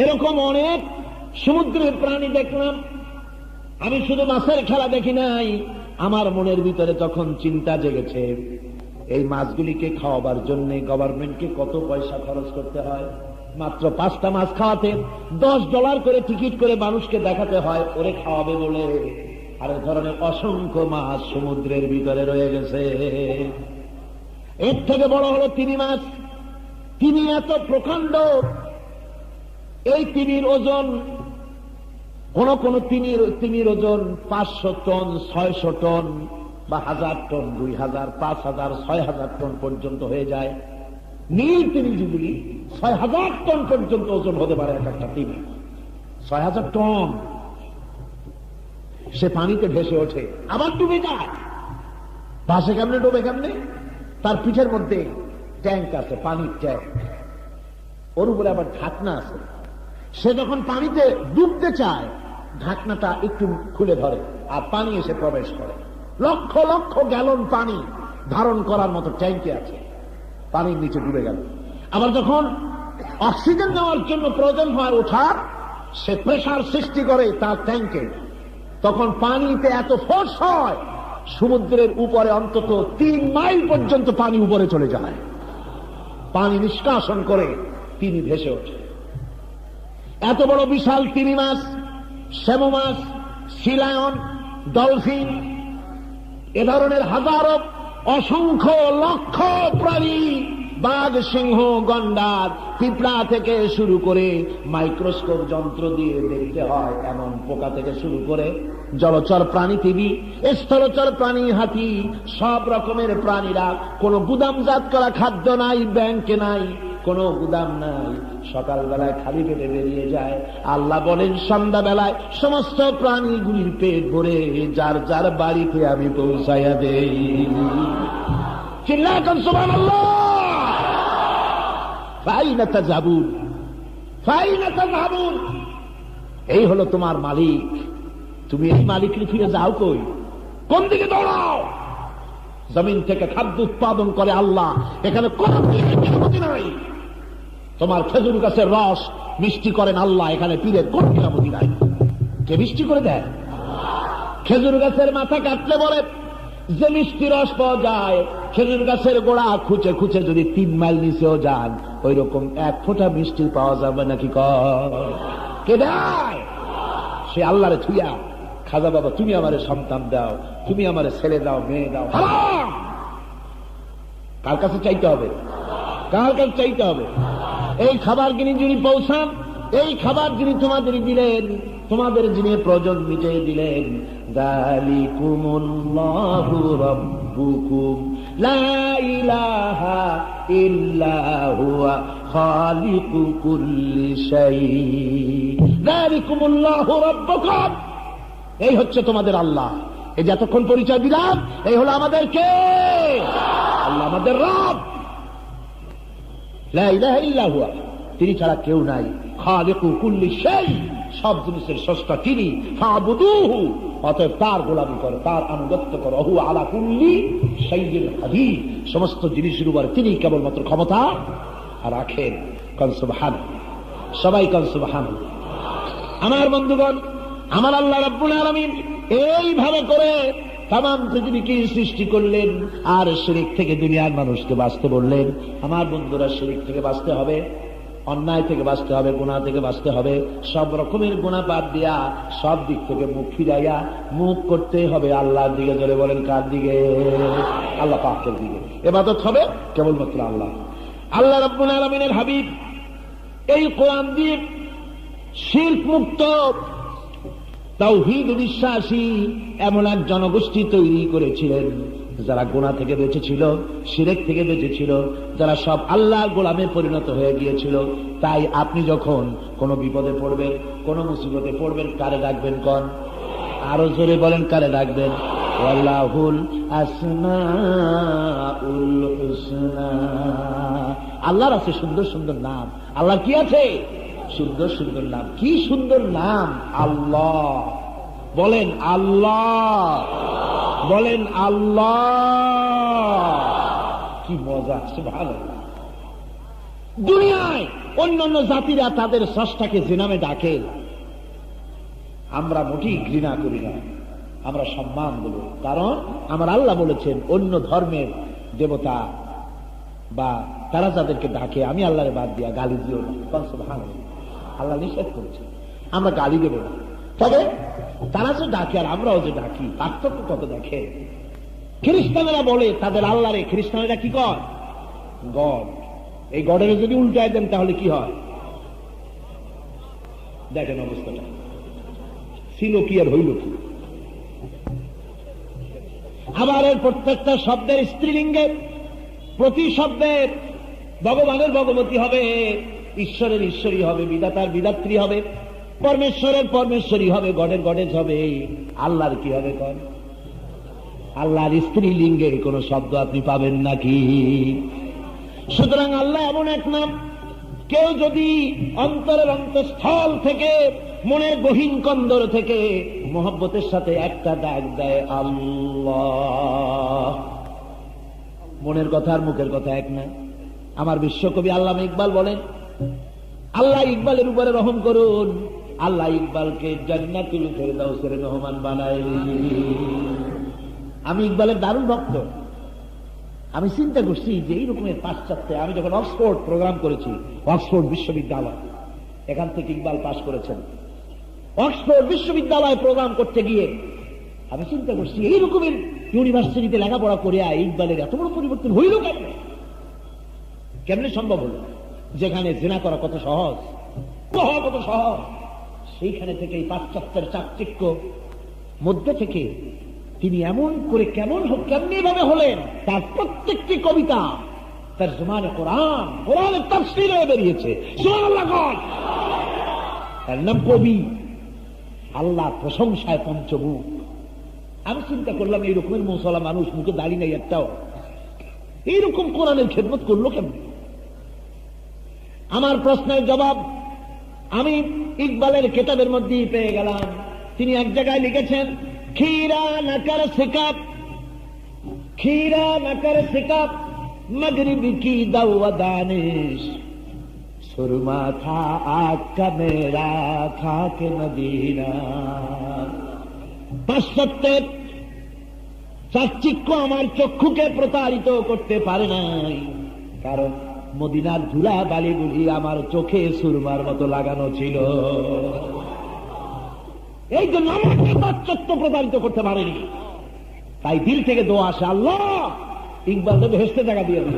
এরকম অনেক সমুদ্রের প্রাণী দেখলাম। আমি শুধু মাছের খেলা দেখি নাই, আমার মনের ভিতরে তখন চিন্তা জেগেছে, এই মাছগুলিকে খাওয়াবার জন্য গভর্নমেন্টকে কত পয়সা খরচ করতে হয়। মাত্র 5টা মাছ খাওয়াতে $10 করে টিকিট করে মানুষকে দেখাতে হয়, ওরে খাওয়াবে বলে। আর এই ধরনের অসংখ্য মাছ সমুদ্রের ভিতরে রয়ে গেছে। এর থেকে বড় হলো তিমি মাছ। তিমি এত প্রকাণ্ড, এই তিমির ওজন কোন কোন তিমির ওজন 500 টন, 600 টন বা 1000 টন, 2000, 5000, 6000 টন পর্যন্ত হয়ে যায়। নীল তিমি যেগুলি 6000 টন পর্যন্ত ওজন হতে পারে এক একটা তিমি। 6000 টন। সে পানিতে ভেসে ওঠে, আবার ডুবে যায়। ভাসে কেমনে, ডুবে কেমনে? তার পিঠের মধ্যে ট্যাঙ্ক আছে, পানির ট্যাঙ্ক, ওর উপরে আবার ঢাকনা আছে। সে যখন পানিতে ডুবতে চায়, ঢাকনাটা একটু খুলে ধরে আর পানি এসে প্রবেশ করে। লক্ষ লক্ষ গ্যালন পানি ধারণ করার মতো ট্যাঙ্কে আছে, পানির নিচে ডুবে গেল। আবার যখন অক্সিজেন নেওয়ার জন্য প্রয়োজন হয় ওঠার, সে প্রেসার সৃষ্টি করে তার ট্যাঙ্কে, তখন পানিতে এত ফোর্স হয় সমুদ্রের উপরে অন্তত 3 মাইল পর্যন্ত পানি উপরে চলে যায়। পানি নিষ্কাশন করে তিনি ভেসে ওঠে। এত বড় বিশাল তিমি মাছ, শ্যামু মাছ, সি লায়ন, ডলফিন, এ ধরনের হাজারো অসংখ্য লক্ষ প্রাণী, বাঘ, সিংহ, গন্ডার, পিঁপড়া থেকে শুরু করে মাইক্রোস্কোপ যন্ত্র দিয়ে দেখতে হয় এমন পোকা থেকে শুরু করে জলচর প্রাণী তিমি, স্থলচর প্রাণী হাতি, সব রকমের প্রাণীরা। কোনো গুদামজাত করা খাদ্য নাই, ব্যাংকে নাই, কোনো গুদাম নাই। সকালবেলায় খালি পেটে বেরিয়ে যায়। আল্লাহ বলেন সন্ধ্যাবেলায় সমস্ত প্রাণীগুলির পেট ভরে যার যার বাড়িতে আমি পৌঁছাইয়া দেই। চিল্লায় এখন সুবহানাল্লাহ। ফাইনা তাযহাবুন, ফাইনা তাযহাবুন। এই হলো তোমার মালিক, তুমি এই মালিকের ফিরে যাও কই? কোন দিকে দৌড়াও? জমিন থেকে খাদ্য উৎপাদন করে আল্লাহ, এখানে কোন কিরামতি নাই। তোমার খেজুর গাছের রস মিষ্টি করেন আল্লাহ, এখানে পীরের কোন কিরামতি নাই। কে মিষ্টি করে দেয়? খেজুর গাছের মাথা কাটলে বলে যে মিষ্টি রস পাওয়া যায়, খেজুর গাছের গোড়া খুঁচে খুঁচে যদি 3 মাইল নিচেও যান, ওই রকম 1 ফোঁটা মিষ্টি পাওয়া যাবে নাকি? কে দেয়? সে আল্লাহরে থুইয়া, খাজা বাবা তুমি আমারে সন্তান দাও, তুমি আমারে ছেলে দাও, মেয়ে দাও। হারাম! কার কাছে চাইতে হবে? কার কাছে চাইতে হবে? এই খাবার যিনি পৌঁছান, এই খাবার যিনি তোমাদের দিলেন, তোমাদের যিনি প্রয়োজন মিটিয়ে দিলেন, যালিকুমুল্লাহু রাব্বুকুম লা ইলাহা ইল্লা হুয়া খালিকু কুল্লি শাই। যালিকুমুল্লাহু রাব্বুকুম, এই হচ্ছে তোমাদের আল্লাহ। এই যতক্ষণ পরিচয় দিলাম, এই হলো আমাদের কে? আল্লাহ আমাদের রব। লা ইলাহা ইল্লা হুয়া, তিনি ছাড়া কেউ নাই। খালিকু কুল্লি শাই, সব জিনিসের স্রষ্টা তিনি। ফাবুদুহু, অতএব তার গোলামি করো, তার আনুগত্য করো। হু আলা কুল্লি শাইইন কাদির, সমস্ত জিনিসের উপর তিনি কেবলমাত্র ক্ষমতা রাখেন। কন সুবহানাল্লাহ, সবাই কন সুবহানাল্লাহ। আমার বন্ধুগণ, আমার আল্লাহ রাব্বুল আলামিন এইভাবে করে তামাম পৃথিবীকে সৃষ্টি করলেন, আর শিরক থেকে দুনিয়ার মানুষকে বাঁচতে বললেন। আমার বন্ধুরা, শিরক থেকে বাঁচতে হবে, অন্যায় থেকে বাঁচতে হবে, গুনাহ থেকে বাঁচতে হবে। সব রকমের গুনাহ বাদ দিয়া, সব দিক থেকে মুখ ফিরাইয়া মুখ করতে হবে আল্লাহর দিকে। জোরে বলেন, কার দিকে? আল্লাহ পাকের দিকে। ইবাদত হবে কেবলমাত্র আল্লাহ। আল্লাহ রাব্বুল আলামিনের হাবিব এই কোরআন দিয়ে শিরক মুক্ত, তাওহীদ বিশ্বাসী এমন এক জনগোষ্ঠী তৈরি করেছিলেন, যারা গুনাহ থেকে বেঁচেছিল, শিরক থেকে বেঁচেছিল, যারা সব আল্লাহর গোলামে পরিণত হয়ে গিয়েছিল। তাই আপনি যখন কোনো বিপদে পড়বেন, কোনো মুসিবতে পড়বেন, কারে ডাকবেন? কন আরো জোরে বলেন, কারে ডাকবেন? ওয়াল্লাহুল আসমাউল হুসনা। আল্লাহর আছে সুন্দর সুন্দর নাম। আল্লাহর কি আছে? সুন্দর সুন্দর নাম। কি সুন্দর নাম! আল্লাহ। বলেন আল্লাহ, বলেন আল্লাহ। কি মজা! সুবহানাল্লাহ। দুনিয়ায় অন্যান্য জাতিরা তাদের স্রষ্টাকে যে নামে ডাকে, আমরা মোটেই ঘৃণা করি না, আমরা সম্মান দেব। কারণ আমার আল্লাহ বলেছেন, অন্য ধর্মের দেবতা বা তারা যাদেরকে ডাকে, আমি আল্লাহরে বাদ দিয়া গালি দিও না। সুবহানাল্লাহ। আল্লাহ নিষেধ করেছে, আমরা গালি দেব না। তবে তারা যে ডাকে আর আমরাও যে ডাকি, পার্থক্য কত দেখে। খ্রিস্টানেরা বলে তাদের আল্লাহরে, খ্রিস্টানেরা কি কয়? গড। এই গডের যদি উল্টায় দেন তাহলে কি হয়? দেখেন অবস্থাটা, ছিল কি আর হইল কি। আবার এর প্রত্যেকটা শব্দের স্ত্রীলিঙ্গের, প্রতি শব্দের ভগবানের ভগবতী হবে, ঈশ্বরের ঈশ্বরী হবে, বিধাতার বিধাত্রী হবে, পরমেশ্বরের পরমেশ্বরী হবে, গডের গডেজ হবে। আল্লাহর কি হবে? কন আল্লাহর স্ত্রীলিঙ্গের কোন শব্দ আপনি পাবেন নাকি? সুতরাং আল্লাহ এমন এক নাম, কেউ যদি অন্তরের অন্তঃস্থল থেকে, মনের গহীন কন্দর থেকে মোহব্বতের সাথে একটা ডাক দেয় আল্লাহ, মনের কথা আর মুখের কথা এক না। আমার বিশ্বকবি আল্লামা ইকবাল বলেন, আল্লাহ ইকবালের উপরে রহম করুন, আল্লাহ ইকবালকে জান্নাতুল ফেরদাউসের মেহমান বানায়। আমি ইকবালের দারুণ ভক্ত। আমি চিন্তা করছি যে এই রকমের পাশ্চাত্যে, আমি যখন অক্সফোর্ড প্রোগ্রাম করেছি, অক্সফোর্ড বিশ্ববিদ্যালয়, এখান থেকে ইকবাল পাশ করেছেন, অক্সফোর্ড বিশ্ববিদ্যালয়ে প্রোগ্রাম করতে গিয়ে আমি চিন্তা করছি এই রকমের ইউনিভার্সিটিতে লেখাপড়া করে ইকবালের এত বড় পরিবর্তন হইল কেমনে সম্ভব হলো? যেখানে জিনা করা কত সহজ, কত সহজ, সেইখানে থেকে এই পাশ্চাত্যের চাকচিক্য মধ্যে থেকে তিনি এমন করে কেমনি ভাবে হলেন, তার প্রত্যেকটি কবিতা তার জমানে কোরআনের তাফসীর হয়ে বেরিয়েছে। সুবহানাল্লাহ। তার নাম কবি। আল্লাহ প্রশংসায় পঞ্চমুখ। আমি চিন্তা করলাম এই রকমের মুসলা মানুষ, মুখে দাড়ি নাই একটাও, এইরকম কোরআনের খেদমত করলো কেমন? আমার প্রশ্নের জবাব আমি ইকবালের কিতাবের মধ্যেই পেয়ে গেলাম। তিনি এক জায়গায় লিখেছেন, खीरा न कर सिकप, खीरा न कर सिकप, मगरिब की दवा दानिश, सुरमा था आग का मेरा खाके मदीना। पाश्चाত্যের চাকচিক্য আমার চক্ষুকে প্রতারিত করতে পারে নাই, কারণ মদিনার ধুলা বালিগুলি আমার চোখে সুরমার মতো লাগানো ছিল। এই জন্য আমাকে চাকচক্য প্রতারিত করতে পারেনি। তাই দিল থেকে দোয়া আসে, আল্লাহ ইকবালকে বেহেশতে জায়গা দিয়ে দিল।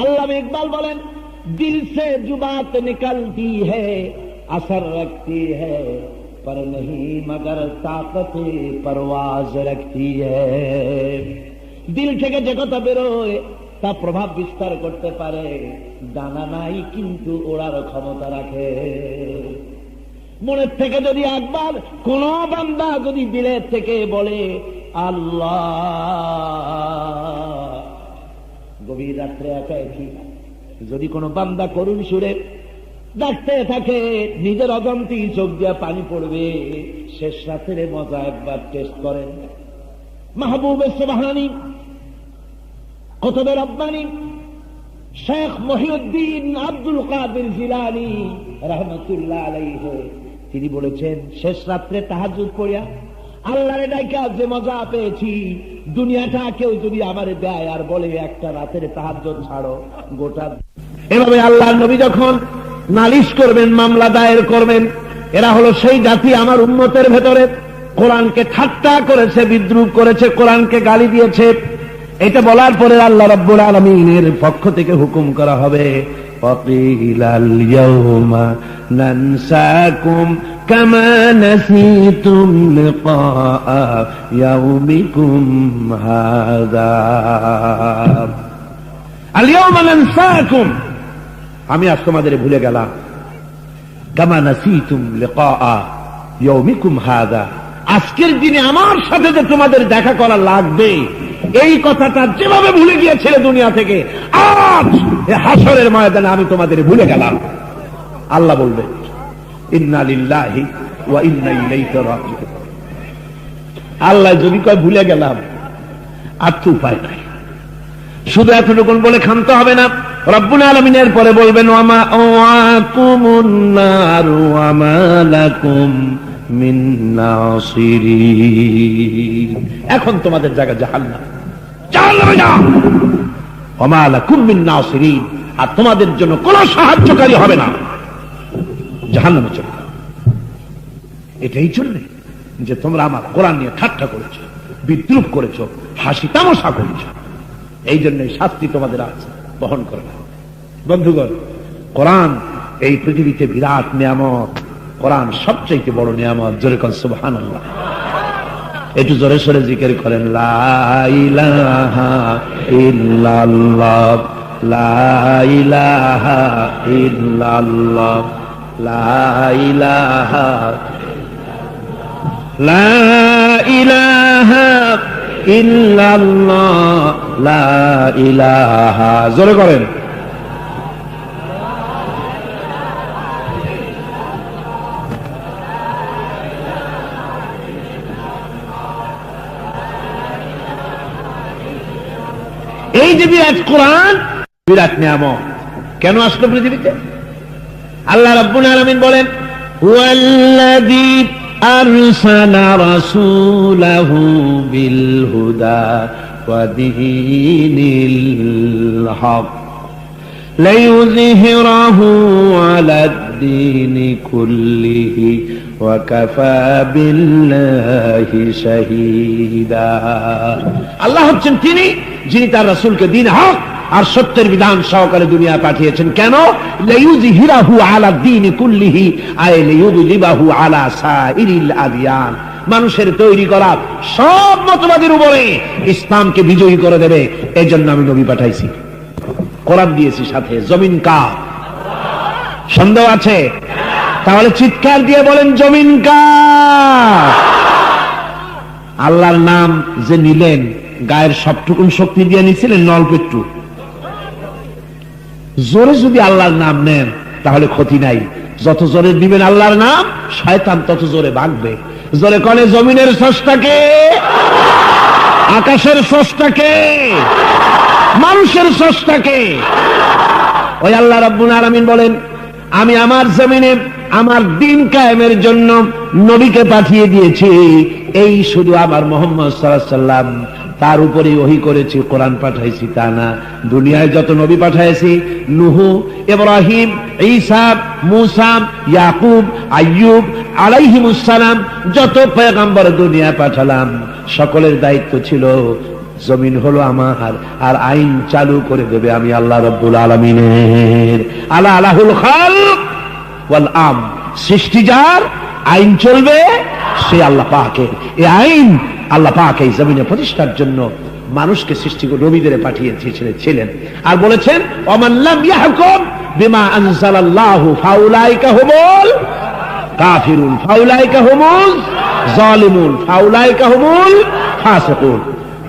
আল্লামা ইকবাল বলেন, দিল সে जो बात निकलती है असर रखती है पर नहीं मगर ताकत परवाज रखती है। দিল থেকে যে কথা বেরোয় তা প্রভাব বিস্তার করতে পারে, ডানা নাই কিন্তু ওড়ার ক্ষমতা রাখে। মনের থেকে যদি একবার কোন বান্দা যদি দিলের থেকে বলে আল্লাহ, গভীর রাত্রে একা একই যদি কোন বান্দা করুণ সুরে ডাকতে থাকে, নিজের অজান্তে চোখ দিয়া পানি পড়বে। শেষ রাতের মজা একবার টেস্ট করেন। মাহবুব সুবহানী, কুতুবে রব্বানী শেখ মহিউদ্দিন আব্দুল কাদের জিলানী রাহমাতুল্লাহ আলাইহি, তিনি বলেছেন, শেষ রাত্রে তাহাজ্জুদ পড়িয়া আল্লাহরে ডাইকা যে মজা পেয়েছি, দুনিয়াটা কেউ যদি আমারে দেয় আর বলে একটা রাতের তাহাজ্জুদ ছাড়ো গোটা। এভাবে আল্লাহর নবী যখন নালিশ করবেন, মামলা দায়ের করবেন, এরা হলো সেই জাতি আমার উম্মতের ভেতরে কোরআনকে ঠাট্টা করেছে, বিদ্রুপ করেছে, কোরআনকে গালি দিয়েছে। এটা বলার পরে আল্লাহ রাব্বুল আলামিনের পক্ষ থেকে হুকুম করা হবে, ওয়াকিলাল ইয়াউমা নানসাকুম কামা নাসিতুম লিকা ইয়াউমিকুম হাযা। আল ইয়াউমা নানসাকুম, আমি আজ তোমাদের ভুলে গেলাম, কামা নাসিতুম লিকা ইয়াউমিকুম হাযা, আজকের দিনে আমার সাথে যে তোমাদের দেখা করা লাগবে এই কথাটা যেভাবে ভুলে গিয়েছিলে দুনিয়া থেকে, আজ হাসরের ময়দানে আমি তোমাদের ভুলে গেলাম। আল্লাহ বলবে, ইন্না লিল্লাহি ওয়া ইন্না ইলাইহি রাজিউন। আল্লাহ যদি কয় ভুলে গেলাম, আর তো উপায় নাই। শুধু এতটুকুন বলে ক্ষান্ত হবে না, রব্বুল আলামিনের পরে বলবেন, ওয়ামা ওয়াকুমুন নারু ওয়া মা লাকুম মিন নাসিরিন। এখন তোমাদের জায়গা জাহান্নাম, জাহান্নামে যাও। ওয়ামা লাকুম মিন নাসিরিন, আর তোমাদের জন্য কোনো সাহায্যকারী হবে না, জাহান্নামে চলে যাও। এটাই জন্য যে তোমরা আমার কোরআন নিয়ে ঠাট্টা করেছো, বিদ্রুপ করেছো, হাসি তামাশা করেছো, এই জন্য শাস্তি তোমাদের আজ বহন করে না। বন্ধুগণ, কোরআন এই পৃথিবীতে বিরাট নিয়ামত, কোরআন সবচেয়ে বড় নিয়ামত। জোরে কোন সুবহানাল্লাহ। একটু জোরে সোরে জিকির করেন, লা ইলাহা ইল্লাল্লাহ, লা ইলাহা ইল্লাল্লাহ, লা ইলাহা, লা ইলাহা ইল্লাল্লাহ, লা ইলাহা। জোরে করেন। এই যে বিরাট কোরআন, বিরাট নিয়ামত কেন আসলো পৃথিবীতে? আল্লাহ রাব্বুল আলামিন বলেন, ওয়াল্লাযী আরসালা রাসূলাহু বিল হুদা ওয়া দীনিল হক লিইয়ুযহিরাহু আলাদ দীনি কুল্লিহি ওয়া কাফা বিল্লাহি শাহীদা। আল্লাহ হচ্ছেন তিনি যিনি তার রাসূলকে দ্বীন হক আর সত্যের বিধান সহকারে দুনিয়া পাঠিয়েছেন। কেন? লিইয়ুযহিরাহু আলা দ্বীনি কুল্লিহি আই লিইয়ুযলিবাহু আলা সাইরিল আদিয়ান, মানুষের তৈরি করা সব মতবাদের উপরে ইসলামকে বিজয়ী করে দেবে। এই জন্য আমি নবী পাঠাইছি, কোরআন দিয়েছি সাথে। জমিন কার? সন্দেহ আছে? তাহলে চিৎকার দিয়ে বলেন, জমিন কার? আল্লাহর নাম যে নিলেন, গায়ের সবটুকুন শক্তি দিয়ে নিছিলেন না অল্প একটু? জোরে যদি আল্লাহর নাম নেন তাহলে ক্ষতি নাই। যত জোরে দিবেন আল্লাহর নাম, শয়তান তত জোরে ভাগবে। জোরে কলে, জমিনের স্রষ্টাকে, আকাশের স্রষ্টাকে, মানুষের স্রষ্টাকে। ওই আল্লাহ রাব্বুল আলামিন বলেন, আমি আমার জমিনে আমার দিন কায়েমের জন্য নবীকে পাঠিয়ে দিয়েছি। এই শুধু আমার মুহাম্মদ সাল্লাল্লাহু আলাইহি সাল্লাম, তার উপরে ওহী করেছি, কোরআন পাঠাইছি তা না। দুনিয়ায় যত নবী পাঠাইছি, নূহ, ইব্রাহিম, ঈসা, মূসা, ইয়াকুব, আইয়ুব আলাইহিমুস সালাম, যত পয়গম্বর দুনিয়া পাঠালাম, সকলের দায়িত্ব ছিল জমিন হলো আমার, আর আইন চালু করে দেবে আমি আল্লাহ রাব্বুল আলামিনের। আলা আলাহুল খালক ওয়াল আম, সৃষ্টি যার, আইন চলবে সে আল্লাহ পাকের। এই আইন আল্লাহ পাক এই জমিনে প্রতিষ্ঠার জন্য মানুষকে সৃষ্টি করে নবীদের পাঠিয়েছিলেন, আর বলেছেন ওমান লাম ইয়াহকুম বিমা আনজালাল্লাহু ফাউলাইকা হুমুল কাফিরুন ফাউলাইকা হুমুল জালিমুন ফাউলাইকা হুমুল ফাসিকুন।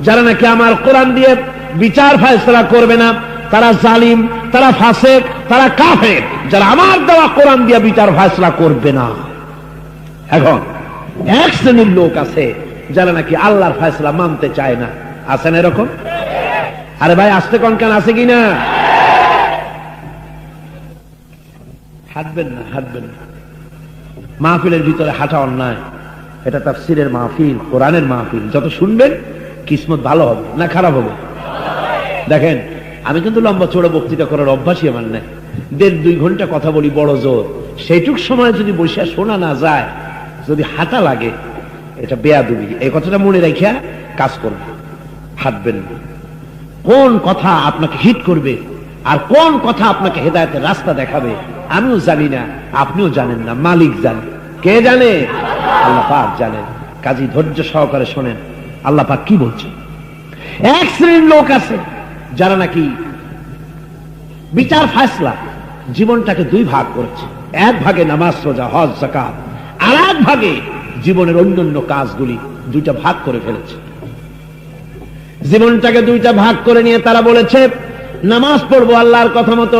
যারা নাকি আমার কোরআন দিয়ে বিচার ফয়সালা করবে না, তারা জালিম, তারা ফাসিক, তারা কাফের। যারা আমার দেওয়া কোরআন দিয়ে বিচার ফয়সালা করবে না। এখন এক শ্রেণীর লোক আছে যারা নাকি আল্লাহর ফয়সালা মানতে চায় না। আছেন এরকম? আরে ভাই আসতে কোন কান আছে কিনা? হাঁটবেন না, হাঁটবেন না। মাহফিলের ভিতরে হাঁটা অন্যায়। এটা তাফসীরের মাহফিল, কোরআনের মাহফিল। যত শুনবেন কিসমত ভালো হবে না খারাপ হবে? দেখেন, আমি কিন্তু লম্বা চড়া বক্তৃতা করার অভ্যাসই আমার নাই। 1.5-2 ঘন্টা কথা বলি বড় জোর। সেইটুক সময় যদি বসে শোনা না যায়, যদি হাঁটা লাগে, এটা বেয়াদবি। এই কথাটা মনে রাখিয়া কাজ করবে। হাঁটবেন না। কোন কথা আপনাকে হিট করবে আর কোন কথা আপনাকে হেদায়েতের রাস্তা দেখাবে আমিও জানি না, আপনিও জানেন না, মালিক জানে। কে জানে? আল্লাহ পাক জানেন। কাজী ধৈর্য সহকারে শোনেন আল্লাহ পাক কি বলছে। এক শ্রেণীর লোক আছে যারা নাকি বিচার ফয়সালা জীবনটাকে 2 ভাগ করেছে। এক ভাগে নামাজ, রোজা, হজ, যাকাত, আর এক ভাগে জীবনের অন্যান্য কাজগুলি 2টা ভাগ করে ফেলেছে। জীবনটাকে 2টা ভাগ করে নিয়ে তারা বলেছে নামাজ পড়বো আল্লাহর কথা মতো,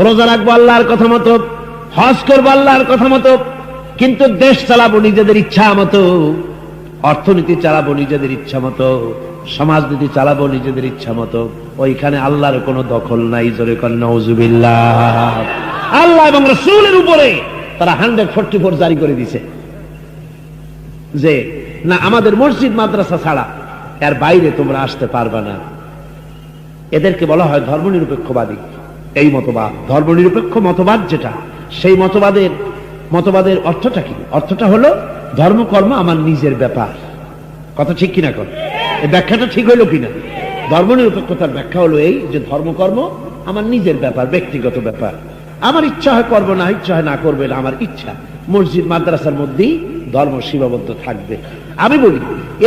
রোজা রাখবো আল্লাহর কথা মতো, হজ করবো আল্লাহর কথা মতো, কিন্তু দেশ চালাবো নিজেদের ইচ্ছা মতো, অর্থনীতি চালাবো নিজেদের ইচ্ছা মতো, সমাজনীতি চালাবো নিজেদের ইচ্ছা মতো। ওইখানে আল্লাহর কোনো দখল নাই। জোরে কর নাউজুবিল্লাহ। আল্লাহ এবং রাসূলের উপরে তারা 144 জারি করে দিছে যে না, আমাদের মসজিদ মাদ্রাসা ছাড়া এর বাইরে তোমরা আসতে পারবে না। এদেরকে বলা হয় ধর্মনিরপেক্ষবাদী। এই মতবাদ, ধর্মনিরপেক্ষ মতবাদ যেটা, সেই মতবাদের অর্থটা কি? অর্থটা হলো ধর্মকর্ম আমার নিজের ব্যাপার। কথা ঠিক কিনা কর? এই ব্যাখ্যাটা ঠিক হইল কিনা? ধর্মনিরপেক্ষতার ব্যাখ্যা হলো এই যে ধর্মকর্ম আমার নিজের ব্যাপার, ব্যক্তিগত ব্যাপার। আমার ইচ্ছা হয় করবো, না ইচ্ছা হয় না করবে, না আমার ইচ্ছা। মসজিদ মাদ্রাসার মধ্যেই ধর্ম সীমাবদ্ধ থাকবে। আমি বলি,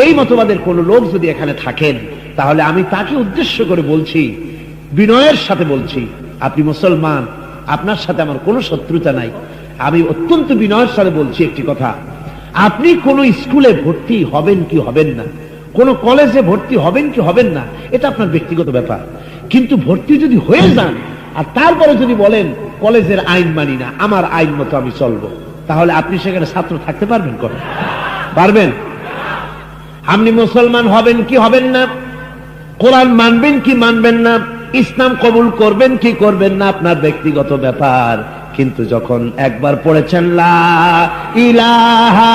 এই মতবাদের কোন লোক যদি এখানে থাকেন, তাহলে আমি তাকে উদ্দেশ্য করে বলছি, বিনয়ের সাথে বলছি, আপনি মুসলমান, আপনার সাথে আমার কোনো শত্রুতা নাই। আমি অত্যন্ত বিনয়ের সাথে বলছি একটি কথা, আপনি কোন স্কুলে ভর্তি হবেন কি হবেন না, কোন কলেজে ভর্তি হবেন কি হবেন না, এটা আপনার ব্যক্তিগত ব্যাপার। কিন্তু ভর্তি যদি হয়ে যান আর তারপরে যদি বলেন কলেজের আইন মানি না, আমার আইন মতো আমি চলবো, তাহলে আপনি সেখানে ছাত্র থাকতে পারবেন? কবে পারবেন? আপনি মুসলমান হবেন কি হবেন না, কোরআন মানবেন কি মানবেন না, ইসলাম কবুল করবেন কি করবেন না, আপনার ব্যক্তিগত ব্যাপার। কিন্তু যখন একবার পড়েছেন লা ইলাহা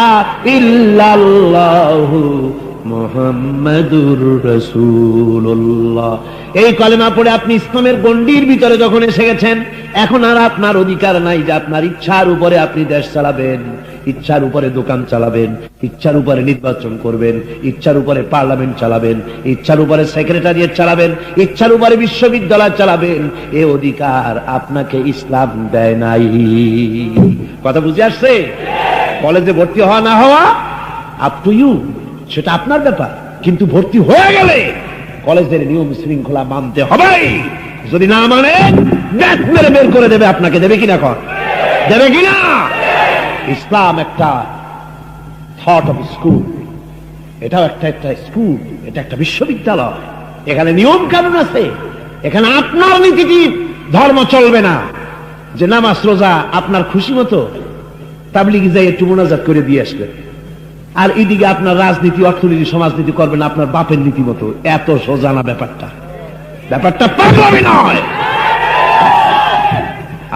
ইল্লাল্লাহু মুহাম্মাদুর রাসূলুল্লাহ, এই কালেমা পড়ে আপনি ইসলামের গণ্ডির ভিতরে যখন এসে গেছেন, এখন আর আপনার অধিকার নাই যে আপনার ইচ্ছার উপরে আপনি দেশ চালাবেন, ইচ্ছার উপরে দোকান চালাবেন, ইচ্ছার উপরে নির্বাচন করবেন, ইচ্ছার উপরে পার্লামেন্ট চালাবেন, ইচ্ছার উপরে সেক্রেটারিয়েট চালাবেন, ইচ্ছার উপরে বিশ্ববিদ্যালয় চালাবেন। এ অধিকার আপনাকে ইসলাম দেয় নাই। কথা বুঝে আসছে? কলেজে ভর্তি হওয়া না হওয়া আপ টু ইউ, সেটা আপনার ব্যাপার। কিন্তু ভর্তি হয়ে গেলে কলেজের নিয়ম শৃঙ্খলা মানতে হবে। যদি না মানে ব্যাট মেরে বের করে দেবে আপনাকে। দেবে কিনা? কর দেবে কিনা? ইসলাম একটা থট অফ স্কুল, এটাও একটা স্কুল, এটা একটা বিশ্ববিদ্যালয়। এখানে নিয়ম কানুন আছে। এখানে আপনার নীতি ধর্ম চলবে না যে নামাজ রোজা আপনার খুশি মতো তাবলিগে যাই একটু মোনাজাত করে দিয়ে আসবে, আর এদিকে আপনার রাজনীতি, অর্থনীতি, সমাজনীতি করবেন আপনার বাপের নীতি মতো। এত সোজা না ব্যাপারটা। ব্যাপারটা পাগলামি নয়।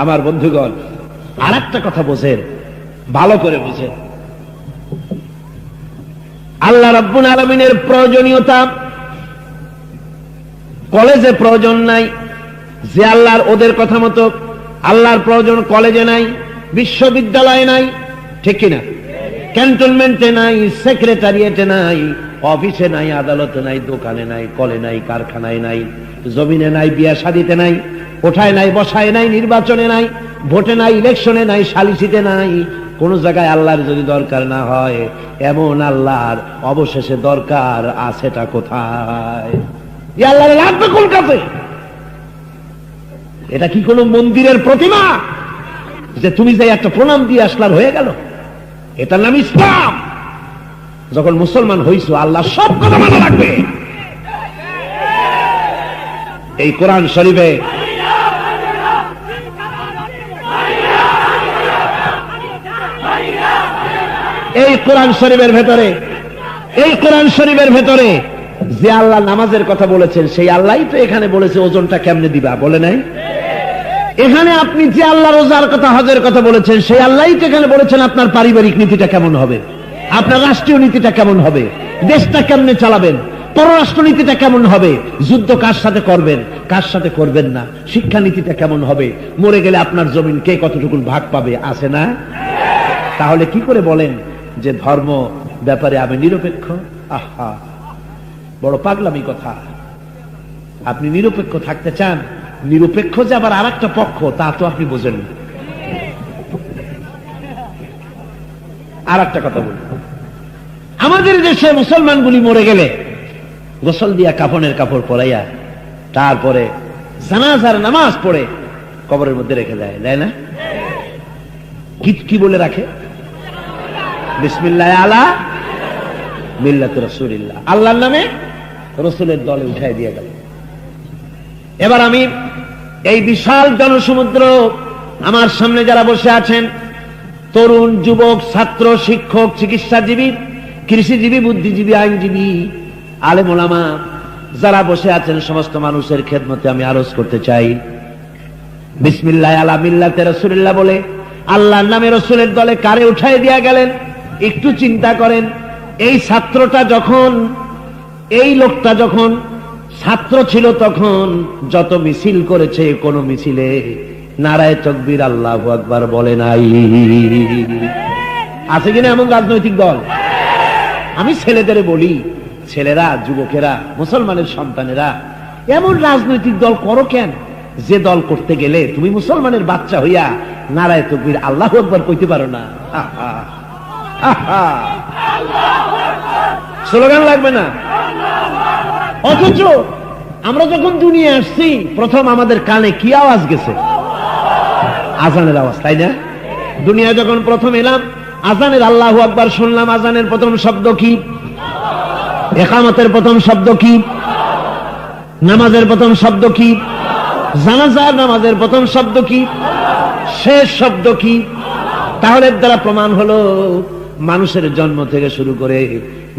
আমার বন্ধুগণ, আর একটা কথা বোঝেন, ভালো করে বোঝেন, আল্লাহ রাব্বুল আলামিনের প্রয়োজনীয়তা কলেজে প্রয়োজন নাই, যে আল্লাহর ওদের কথা মতো আল্লাহর প্রয়োজন কলেজে নাই, বিশ্ববিদ্যালয়ে নাই, ঠিক কিনা? ক্যান্টনমেন্টে নাই, সেক্রেটারিয়েটে নাই, অফিসে নাই, আদালতে নাই, দোকানে নাই, কলে নাই, কারখানায় নাই, জমিনে নাই, বিয়া শাদিতে নাই, ওঠায় নাই, বসায় নাই, নির্বাচনে নাই, ভোটে নাই, ইলেকশনে নাই, সালিসিতে নাই, কোন জায়গায় আল্লাহর যদি দরকার না হয়, এমন আল্লাহর অবশেষে দরকার আছেটা কোথায়? আল্লাহর লাগবে কোন কাছে? এটা কি কোন মন্দিরের প্রতিমা যে তুমি যে একটা প্রণাম দিয়ে আসলার হয়ে গেল? এটার নাম ইসলাম। যখন মুসলমান হইছো, আল্লাহ সব কথা মানা লাগবে। এই কোরআন শরীফে এই কোরআন শরীফের ভেতরে যে আল্লাহ নামাজের কথা বলেছেন, সেই আল্লাহই তো এখানে বলেছে ওজনটা কেমনে দিবা, বলে নাই? এখানে আপনি যে আল্লাহ রোজার কথা, হজের কথা বলেছেন, সেই আল্লাহই তো এখানে বলেছেন আপনার পারিবারিক নীতিটা কেমন হবে, আপনার রাষ্ট্রীয় নীতিটা কেমন হবে, দেশটা কেমনে চালাবেন, পররাষ্ট্র নীতিটা কেমন হবে, যুদ্ধ কার সাথে করবেন, কার সাথে করবেন না, শিক্ষা নীতিটা কেমন হবে, মরে গেলে আপনার জমিন কে কতটুকু ভাগ পাবে, আছে না? তাহলে কি করে বলেন যে ধর্ম ব্যাপারে আমি নিরপেক্ষ? আহা, বড় পাগলামি কথা। আপনি নিরপেক্ষ থাকতে চান, নিরপেক্ষ যে আবার আর একটা পক্ষ, তা তো আপনি বোঝেন না। আর একটা কথা বলি, আমাদের দেশে মুসলমানগুলি মরে গেলে গোসল দিয়া কাফনের কাপড় পরাইয়া তারপরে জানাজার নামাজ পড়ে কবরের মধ্যে রেখে দেয়, দেয় না? কি বলে রাখে? বিসমিল্লাহ আলা মিল্লাতে রাসূলিল্লাহ, আল্লাহর নামে রসুলের দলে উঠাই দিয়ে গেল। এবার আমি এই বিশাল জনসমুদ্র, আমার সামনে যারা বসে আছেন, তরুণ, যুবক, ছাত্র, শিক্ষক, চিকিৎসাজীবী, কৃষিজীবী, বুদ্ধিজীবী, আইনজীবী, আলেম ওলামা যারা বসে আছেন, সমস্ত মানুষের খেদমতে আমি আরজ করতে চাই, বিসমিল্লাহ আলা মিল্লাতে রাসূলিল্লাহ বলে আল্লাহর নামে রসুলের দলে কারে উঠাই দিয়া গেলেন? একটু চিন্তা করেন। এই ছাত্রটা যখন, এই লোকটা যখন ছাত্র ছিল, তখন যত মিছিল করেছে, কোন মিছিলে নারায়ে তাকবীর আল্লাহু আকবার বলে নাই। আছে কিনা এমন রাজনৈতিক দল? আমি ছেলেদের বলি, ছেলেরা, যুবকেরা, মুসলমানের সন্তানেরা, এমন রাজনৈতিক দল করো কেন যে দল করতে গেলে তুমি মুসলমানের বাচ্চা হইয়া নারায়ে তাকবীর আল্লাহু আকবার কইতে পারো না? স্লোগান লাগবে না? অথচ আমরা যখন দুনিয়া আসছি, প্রথম আমাদের কানে কি আওয়াজ গেছে? আজানের আওয়াজ, তাই না? দুনিয়া যখন প্রথম এলাম, আজানের আল্লাহু আকবার শুনলাম। আজানের প্রথম শব্দ কি? ইকামতের প্রথম শব্দ কি? নামাজের প্রথম শব্দ কি? জানাজার নামাজের প্রথম শব্দ কি? শেষ শব্দ কি? তাহলে এর দ্বারা প্রমাণ হলো মানুষের জন্ম থেকে শুরু করে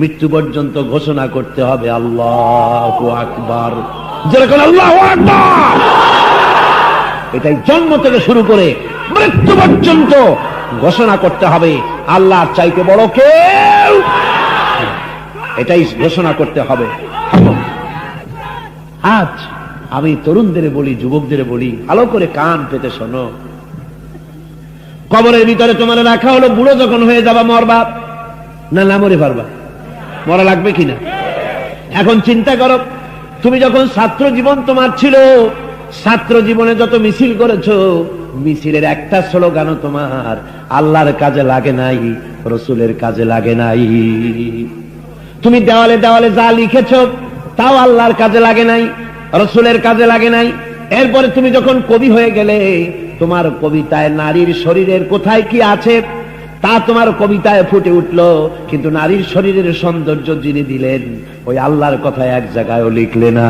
মৃত্যু পর্যন্ত ঘোষণা করতে হবে আল্লাহু আকবার। যেরকম আল্লাহু আকবার, এটাই জন্ম থেকে শুরু করে মৃত্যু পর্যন্ত ঘোষণা করতে হবে আল্লাহর চাইতে বড় কেউ, এটাই ঘোষণা করতে হবে। আজ আমি তরুণদের বলি, যুবকদের বলি, ভালো করে কান পেতে শোনো। কবরের ভিতরে তোমার রাখা হলো, বুড়ো যখন হয়ে যাবা মরবা না, না মরে পারবা? মরা লাগবে কিনা? এখন চিন্তা করো, তুমি যখন ছাত্র জীবন তোমার ছিল, ছাত্র জীবনে যত মিছিল করেছো, মিছিলের একটা স্লোগানও তোমার আল্লাহর কাজে লাগে নাই, রসুলের কাজে লাগে নাই। তুমি দেওয়ালে দেওয়ালে যা লিখেছো তাও আল্লাহর কাজে লাগে নাই, রসুলের কাজে লাগে নাই। এরপরে তুমি যখন কবি হয়ে গেলে, তোমার কবিতায় নারীর শরীরের কোথায় কি আছে তা তোমার কবিতায় ফুটে উঠলো, কিন্তু নারীর শরীরের সৌন্দর্য যিনি দিলেন, ওই আল্লাহর কথা এক জায়গায়ও লিখলে না।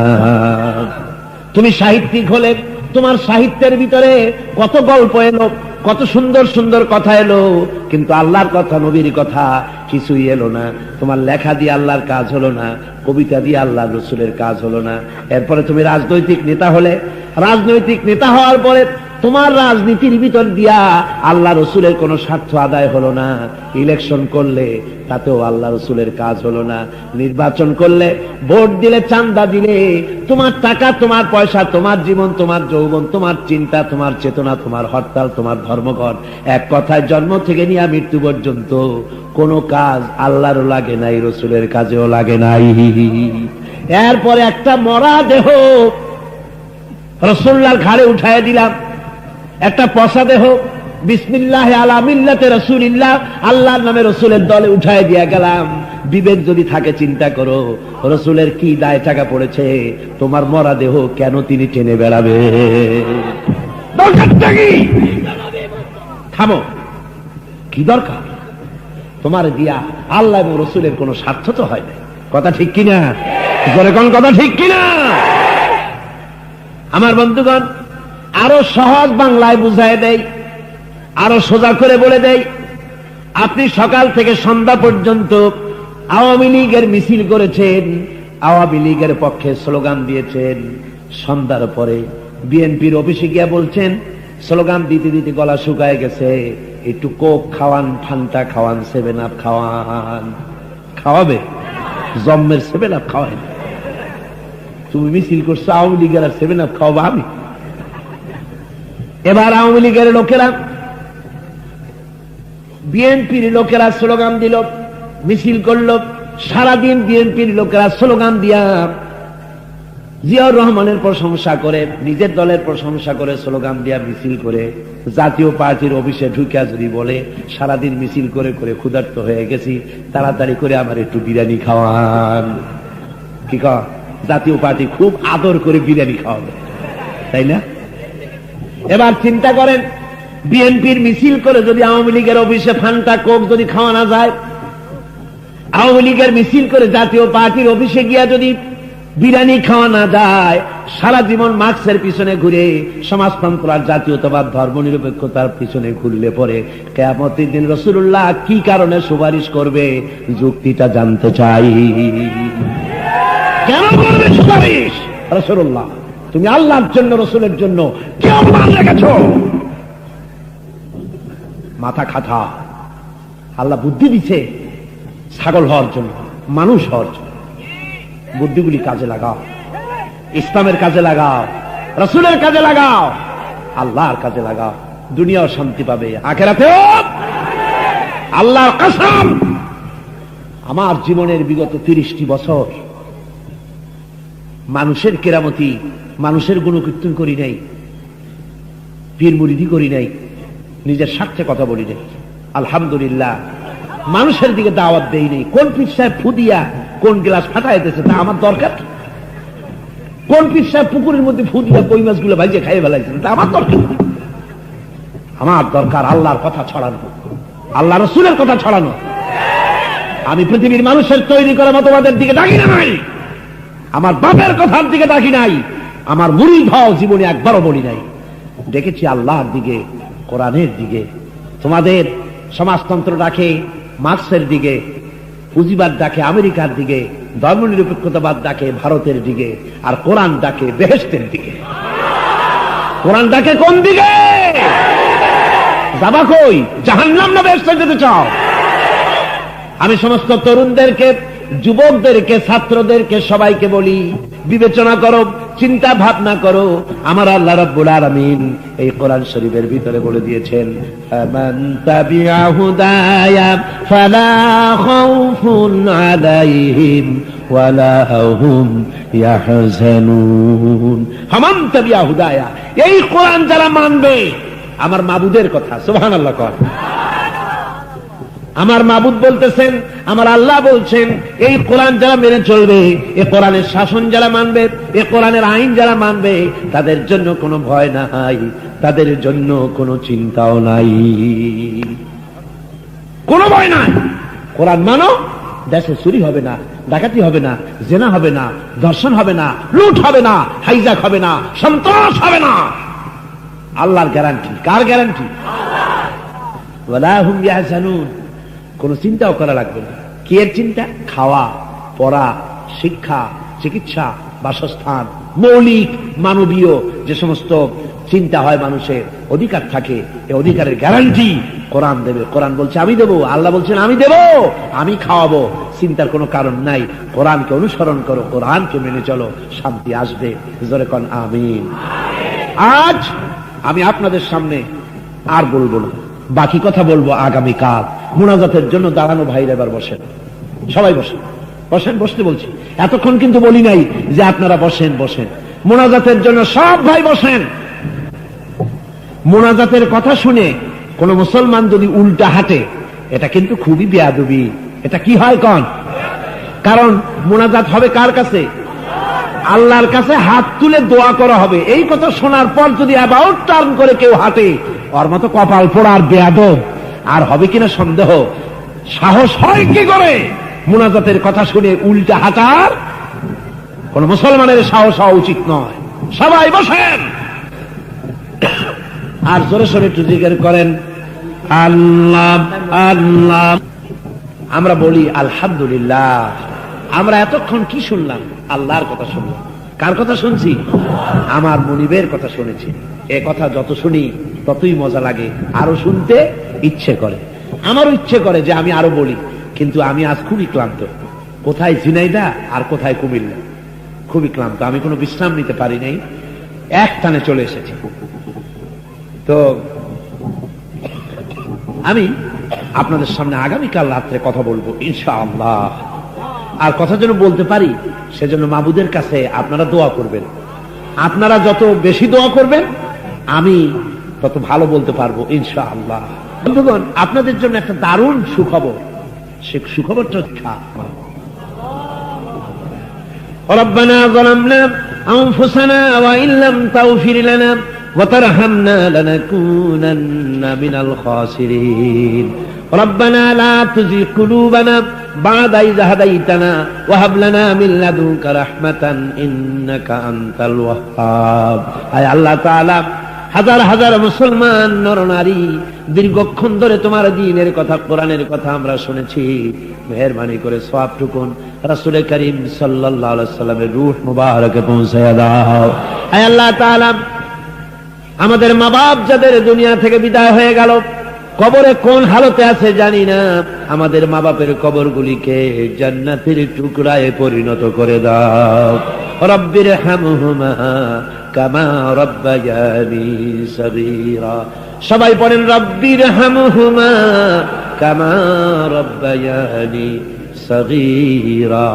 তুমি সাহিত্যিক হলে, তোমার সাহিত্যের ভিতরে কত গল্প এলো, কত সুন্দর সুন্দর কথা এলো, কিন্তু আল্লাহর কথা, নবীর কথা কিছুই এলো না। তোমার লেখা দিয়ে আল্লাহর কাজ হলো না, কবিতা দিয়ে আল্লাহ রসুলের কাজ হলো না। এরপরে তুমি রাজনৈতিক নেতা হলে, রাজনৈতিক নেতা হওয়ার পরে তোমার রাজনীতির ভিতর দিয়া আল্লাহ রসুলের কোন স্বার্থ আদায় হলো না। ইলেকশন করলে তাতেও আল্লাহ রসুলের কাজ হলো না। নির্বাচন করলে, ভোট দিলে, চান্দা দিলে, তোমার টাকা, তোমার পয়সা, তোমার জীবন, তোমার যৌবন, তোমার চিন্তা, তোমার চেতনা, তোমার হরতাল, তোমার ধর্মঘট, এক কথায় জন্ম থেকে নিয়ে মৃত্যু পর্যন্ত কোন কাজ আল্লাহরও লাগে নাই, রসুলের কাজেও লাগে নাই। এরপরে একটা মরা দেহ রাসূলুল্লাহর ঘাড়ে উঠায় দিলাম, একটা পচা দেহ বিসমিল্লাহ আলা মিল্লাতে রাসূলিল্লাহ, আল্লাহর নামে রসুলের দলে উঠায় দিয়া গেলাম। বিবেক যদি থাকে চিন্তা করো, রসুলের কি দায় টাকা পড়েছে, তোমার মরা দেহ কেন তিনি টেনে বেড়াবে? দরকারটা কি? থামো, কি দরকার তোমার দিয়া? আল্লাহ এবং রসুলের কোন স্বার্থ তো হয় না। কথা ঠিক কিনা? জোরে কোন কথা ঠিক কিনা? আমার বন্ধুগণ, আরো সহজ বাংলায় বুঝায় দেয়, আরো সোজা করে বলে দেয়। আপনি সকাল থেকে সন্ধ্যা পর্যন্ত আওয়ামী লীগের মিছিল করেছেন, আওয়ামী লীগের পক্ষে স্লোগান দিয়েছেন। সন্ধ্যার পরে বিএনপির অফিসে গিয়া বলছেন, স্লোগান দিতে দিতে গলা শুকায় গেছে, একটু কোক খাওয়ান, ফান্টা খাওয়ান, 7 আপ খাওয়ান। খাওয়াবে? জম্মের 7 আপ খাওয়াই। তুমি মিছিল করছো আওয়ামী লীগের, আর 7 আপ খাওয়াবো আমি? এবার আওয়ামী লীগের লোকেরা, বিএনপির লোকেরা স্লোগান দিল, মিছিল করল। সারাদিন বিএনপির লোকেরা স্লোগান দিয়া জিয়াউর রহমানের প্রশংসা করে, নিজের দলের প্রশংসা করে, স্লোগান দিয়া মিছিল করে। জাতীয় পার্টির অফিসে ঢুকিয়া যদি বলে, সারাদিন মিছিল করে করে ক্ষুধার্ত হয়ে গেছি, তাড়াতাড়ি করে আমার একটু বিরিয়ানি খাওয়ান। কি কয়? জাতীয় পার্টি খুব আদর করে বিরিয়ানি খাওয়াবে, তাই না? এবার চিন্তা করেন, বিএনপির মিছিল করে যদি আওয়ামী লীগের অফিসে ফান্টা কোক যদি খাওয়া না যায়, আওয়ামী লীগের মিছিল করে জাতীয় পার্টির অফিসে গিয়া যদি বিরিয়ানি খাওয়া না যায়, সারা জীবন মার্ক্সের পিছনে ঘুরে সমাজতন্ত্র আর জাতীয়তাবাদ, ধর্মনিরপেক্ষতার পিছনে ঘুরলে পরে কিয়ামতের দিন রাসূলুল্লাহ কি কারণে সুপারিশ করবে, যুক্তিটা জানতে চাই। কেন করবে সুপারিশ? রাসূলুল্লাহ, তুমি আল্লাহর জন্য, রসুলের জন্য কি অপমান রেখেছ? মাথা খাটা। আল্লাহ বুদ্ধি দিছে ছাগল হওয়ার জন্য, মানুষ হওয়ার জন্য। বুদ্ধিগুলি কাজে লাগাও, ইসলামের কাজে লাগাও, রসুলের কাজে লাগাও, আল্লাহর কাজে লাগাও। দুনিয়াও শান্তি পাবে, আখিরাতেও। আল্লাহর কসম, আমার জীবনের বিগত 30টি বছর মানুষের কেরামতি, মানুষের গুণকীর্তন করি নাই, পীর মুরিদি করি নাই, নিজের স্বার্থে কথা বলি নাই। আলহামদুলিল্লাহ, মানুষের দিকে দাওয়াত দেই নাই। কোন পীর সাহেব ফুদিয়া কোন গ্লাস ফাটাইতেছে তা আমার দরকার? কোন পীর সাহেব পুকুরের মধ্যে ফুদিয়া কই মাছগুলো ভাইজে খাইয়ে ফেলাইছে তা আমার দরকার? আমার দরকার আল্লাহর কথা ছড়ানো, আল্লাহ রসুলের কথা ছড়ানো। আমি পৃথিবীর মানুষের তৈরি করা মতবাদের দিকে ডাকি নাই, আমার বাপের কথার দিকে ডাকি নাই, আমার মুরিদ হও জীবনে একবারও বলি নাই। ডেকেছি আল্লাহর দিকে, কোরআনের দিকে। তোমাদের সমাজতন্ত্র ডাকে মার্ক্সের দিকে, পুঁজিবাদ ডাকে আমেরিকার দিকে, ধর্মনিরপেক্ষতাবাদ ডাকে ভারতের দিকে, আর কোরআন ডাকে বেহেশতের দিকে। কোরআন ডাকে কোন দিকে? যাবা কই? জাহান্নাম না বেহেশতে যেতে চাও? আমি সমস্ত তরুণদেরকে, যুবকদেরকে, ছাত্রদেরকে সবাইকে বলি, বিবেচনা করো, চিন্তা ভাবনা করো। আমার আল্লাহ রাব্বুল আলামিন এই কোরআন শরীফের ভিতরে বলে দিয়েছেন, মান তাবিআ হুদায়া ফালা খাউফুন আলাইহিম ওয়ালা হুম ইয়াহজানুন। মান তাবিআ হুদায়া, এই কোরআন যারা মানবে, আমার মাবুদের কথা, সুবহানাল্লাহ কর। আমার মাবুদ বলতেছেন, আমার আল্লাহ বলছেন, এই কোরআন যারা মেনে চলবে, এ কোরআনের শাসন যারা মানবে, এ কোরআনের আইন যারা মানবে, তাদের জন্য কোনো ভয় নাই, তাদের জন্য কোনো চিন্তাও নাই, কোনো ভয় নাই। কোরআন মানো, দেশে চুরি হবে না, ডাকাতি হবে না, জেনা হবে না, ধর্ষণ হবে না, লুট হবে না, হাইজাক হবে না, সন্ত্রাস হবে না। আল্লাহর গ্যারান্টি। কার গ্যারান্টি? ওয়ালা হুম ইয়াহজানুন। কোন চিন্তাও করা লাগবে না। কি এর চিন্তা? খাওয়া, পড়া, শিক্ষা, চিকিৎসা, বাসস্থান, মৌলিক মানবীয় যে সমস্ত চিন্তা হয় মানুষের, অধিকার থাকে, এই অধিকারের গ্যারান্টি কোরআন দেবে। কোরআন বলছে আমি দেবো, আল্লাহ বলছেন আমি দেবো, আমি খাওয়াবো। চিন্তার কোনো কারণ নাই। কোরআনকে অনুসরণ করো, কোরআনকে মেনে চলো, শান্তি আসবে। জোরে কোন আমিন। আজ আমি আপনাদের সামনে আর বলবো না, বাকি কথা বলবো আগামীকাল। মুনাজাতের জন্য দাঁড়ানো ভাইরা এবার বসেন, সবাই বসেন, বসেন, বসতে বলছি। এতক্ষণ কিন্তু বলি নাই যে আপনারা বসেন বসেন। মুনাজাতের জন্য সব ভাই বসেন। মুনাজাতের কথা শুনে কোন মুসলমান যদি উল্টা হাঁটে, এটা কিন্তু খুবই বেয়াদবি। এটা কি হয় কন? কারণ মুনাজাত হবে কার কাছে? আল্লাহর কাছে হাত তুলে দোয়া করা হবে। এই কথা শোনার পর যদি অ্যাবাউট টার্ন করে কেউ হাঁটে, ওর মতো কপাল পোড়া আর বেয়াদব আর হবে কিনা সন্দেহ। সাহস হয় কি করে মুনাজাতের কথা শুনে উল্টা হাঁটার? কোন মুসলমানের সাহস হওয়া উচিত নয়। সবাই বসেন আর জোরে সোরে একটু জিকির করেন আল্লাহ আল্লাহ। আমরা বলি আলহামদুলিল্লাহ। আমরা এতক্ষণ কি শুনলাম? আল্লাহর কথা শুনলাম। কার কথা শুনছি? আমার মনিবের কথা শুনেছি। এ কথা যত শুনি ততই মজা লাগে, আরো শুনতে ইচ্ছে করে। আমারও ইচ্ছে করে যে আমি আরো বলি, কিন্তু আমি আজ খুবই ক্লান্ত। কোথায় ঝিনাইদহ আর কোথায় কুমিল্লা, খুবই ক্লান্ত। আমি কোনো বিশ্রাম নিতে পারি নাই, এক টানে চলে এসেছি। তো আমি আপনাদের সামনে আগামীকাল রাত্রে কথা বলবো ইনশাআল্লাহ। আর কথা যেন বলতে পারি, সেজন্য মাবুদের কাছে আপনারা দোয়া করবেন। আপনারা যত বেশি দোয়া করবেন আমি তত ভালো বলতে পারবো ইনশাআল্লাহ। বন্ধুগণ, আপনাদের জন্য একটা দারুণ সুখবর। সে সুখবরটা রব্বানা যালামনা আনফুসানা ওয়া ইল্লাম তাগফির লানা ওয়া তারহামনা লানাকুনান্না মিনাল খাসিরিন। রব্বানা লা তুযিগ কুলুবানা বা'দা ইয হাদাইতানা ওয়া হাব লানা মিন লাদুনকা রাহমাতান ইন্নাকা আনতাল ওয়াহ্হাব। আয় আল্লাহ তাআলা, হাজার হাজার মুসলমান নরনারী দীর্ঘক্ষণ ধরে তোমার দ্বীনের কথা, কোরআনের কথা আমরা শুনেছি। মেহেরবানি করে সওয়াবটুকুন রাসূল করিম সাল্লাল্লাহু আলাইহি সাল্লামের রূহ মুবারকে পৌঁছায়া দাও। আয় আল্লাহ তাআলা, আমাদের মা বাপ যাদের দুনিয়া থেকে বিদায় হয়ে গেল, কবরে কোন হালতে আছে জানি না, আমাদের মা বাপের কবরগুলিকে জান্নাতের টুকরায় পরিণত করে দাও। রব্বির হামহুমা কামা রব্বায়ানি সগীরা। সবাই পড়েন রব্বির হামহুমা কামা রব্বায়ানি সগীরা।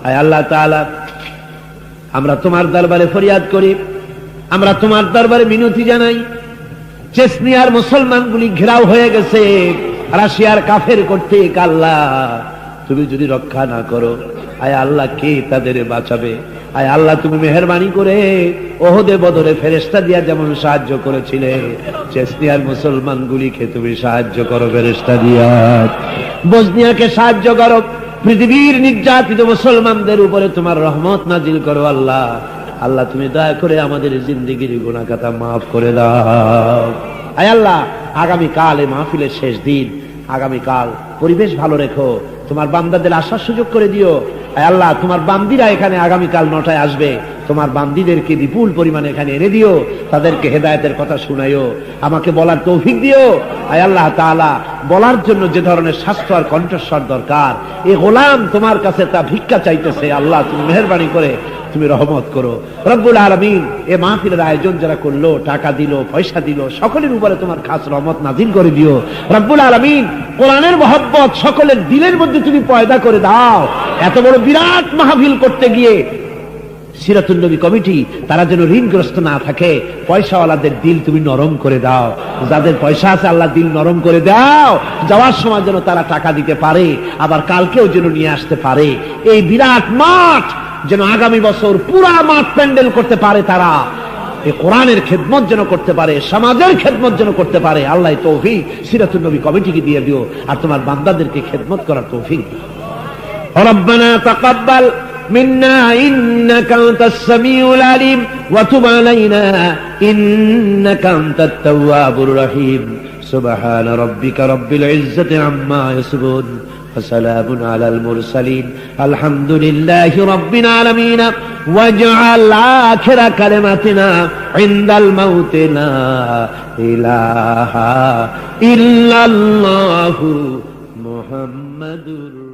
আয় আল্লাহ তাআলা, আমরা তোমার দরবারে ফরিয়াদ করি, আমরা তোমার দরবারে মিনতি জানাই। চেচনিয়ার মুসলমানগুলি ঘেরাও হয়ে গেছে রাশিয়ার কাফের কর্তৃক। আল্লাহ, তুমি যদি রক্ষা না করো, আয় আল্লাহ কে তাদের বাঁচাবে? আয় আল্লাহ, তুমি মেহেরবানি করে ওহদে বদরে ফেরেশতা দিয়া যেমন সাহায্য করেছিলে, চেচনিয়ার মুসলমানগুলিকে তুমি সাহায্য করো ফেরেশতা দিয়া। বসনিয়াকে সাহায্য করো। পৃথিবীর নির্যাতিত মুসলমানদের উপরে তোমার রহমত নাজিল করো আল্লাহ। আল্লাহ, তুমি দয়া করে আমাদের জিন্দেগির গুনাহ খাতা মাফ করে দাও। আয় আল্লাহ, আগামীকাল এই মাহফিলের শেষ দিন, আগামীকাল পরিবেশ ভালো রেখো, তোমার বান্দাদের আসার সুযোগ করে দিও। আয় আল্লাহ, তোমার বান্দিরা এখানে আগামীকাল 9টায় আসবে, তোমার বান্দিদেরকে বিপুল পরিমাণে এখানে এনে দিও, তাদেরকে হেদায়েতের কথা শুনাইও, আমাকে বলার তৌফিক দিও। আয় আল্লাহ তাআলা, বলার জন্য যে ধরনের স্বাস্থ্য আর কণ্ঠস্বর দরকার, এই গোলাম তোমার কাছে তা ভিক্ষা চাইতেছে। আল্লাহ, তুমি মেহেরবানি করে তুমি রহমত করো। রব্বুল আলামিন, এই মাহফিলের আয়োজন যারা করলো, টাকা দিল, পয়সা দিল, সকলের উপরে তোমার খাস রহমত নাজিল করে দিও। রব্বুল আলামিন, কোরআনের মহব্বত সকলের দিলের মধ্যে তুমি পয়দা করে দাও। এত বড় বিরাট মাহফিল করতে গিয়ে সিরাতুন নবী কমিটি তারা যেন ঋণগ্রস্ত না থাকে, পয়সাওয়ালাদের দিল তুমি নরম করে দাও। যাদের পয়সা আছে আল্লাহ দিল নরম করে দাও, যাওয়ার সময় যেন তারা টাকা দিতে পারে, আবার কালকেও যেন নিয়ে আসতে পারে। এই বিরাট মাঠ যেন আগামী বছর পুরা মাঠ প্যান্ডেল করতে পারে, তারা এই কোরআনের খেদমত যেন করতে পারে, সমাজের খেদমত যেন করতে পারে। আল্লাহ তৌফিক সিরাতুন নবী কমিটিকে দিয়ে দিও, আর তোমার বান্দাদেরকে খেদমত করার তৌফিক দিও। রব্বানা তাকাব্বাল মিন্না ইন্নাকা আনতাস সামিউল আলিম ওয়া তুব আলাইনা ইন্নাকা আনতাত তাওয়াবুর রহিম। সুবহান রাব্বিকা রাব্বিল ইজ্জাতি আম্মা ইয়াসিফুন ওয়া সালামুন আলাল মুরসালিন আলহামদুলিল্লাহি রাব্বিল আলামিন। ওয়াজআল আখিরা কালিমাতিনা ইনদাল মাউতি লা ইলাহা ইল্লাল্লাহু মুহাম্মাদুর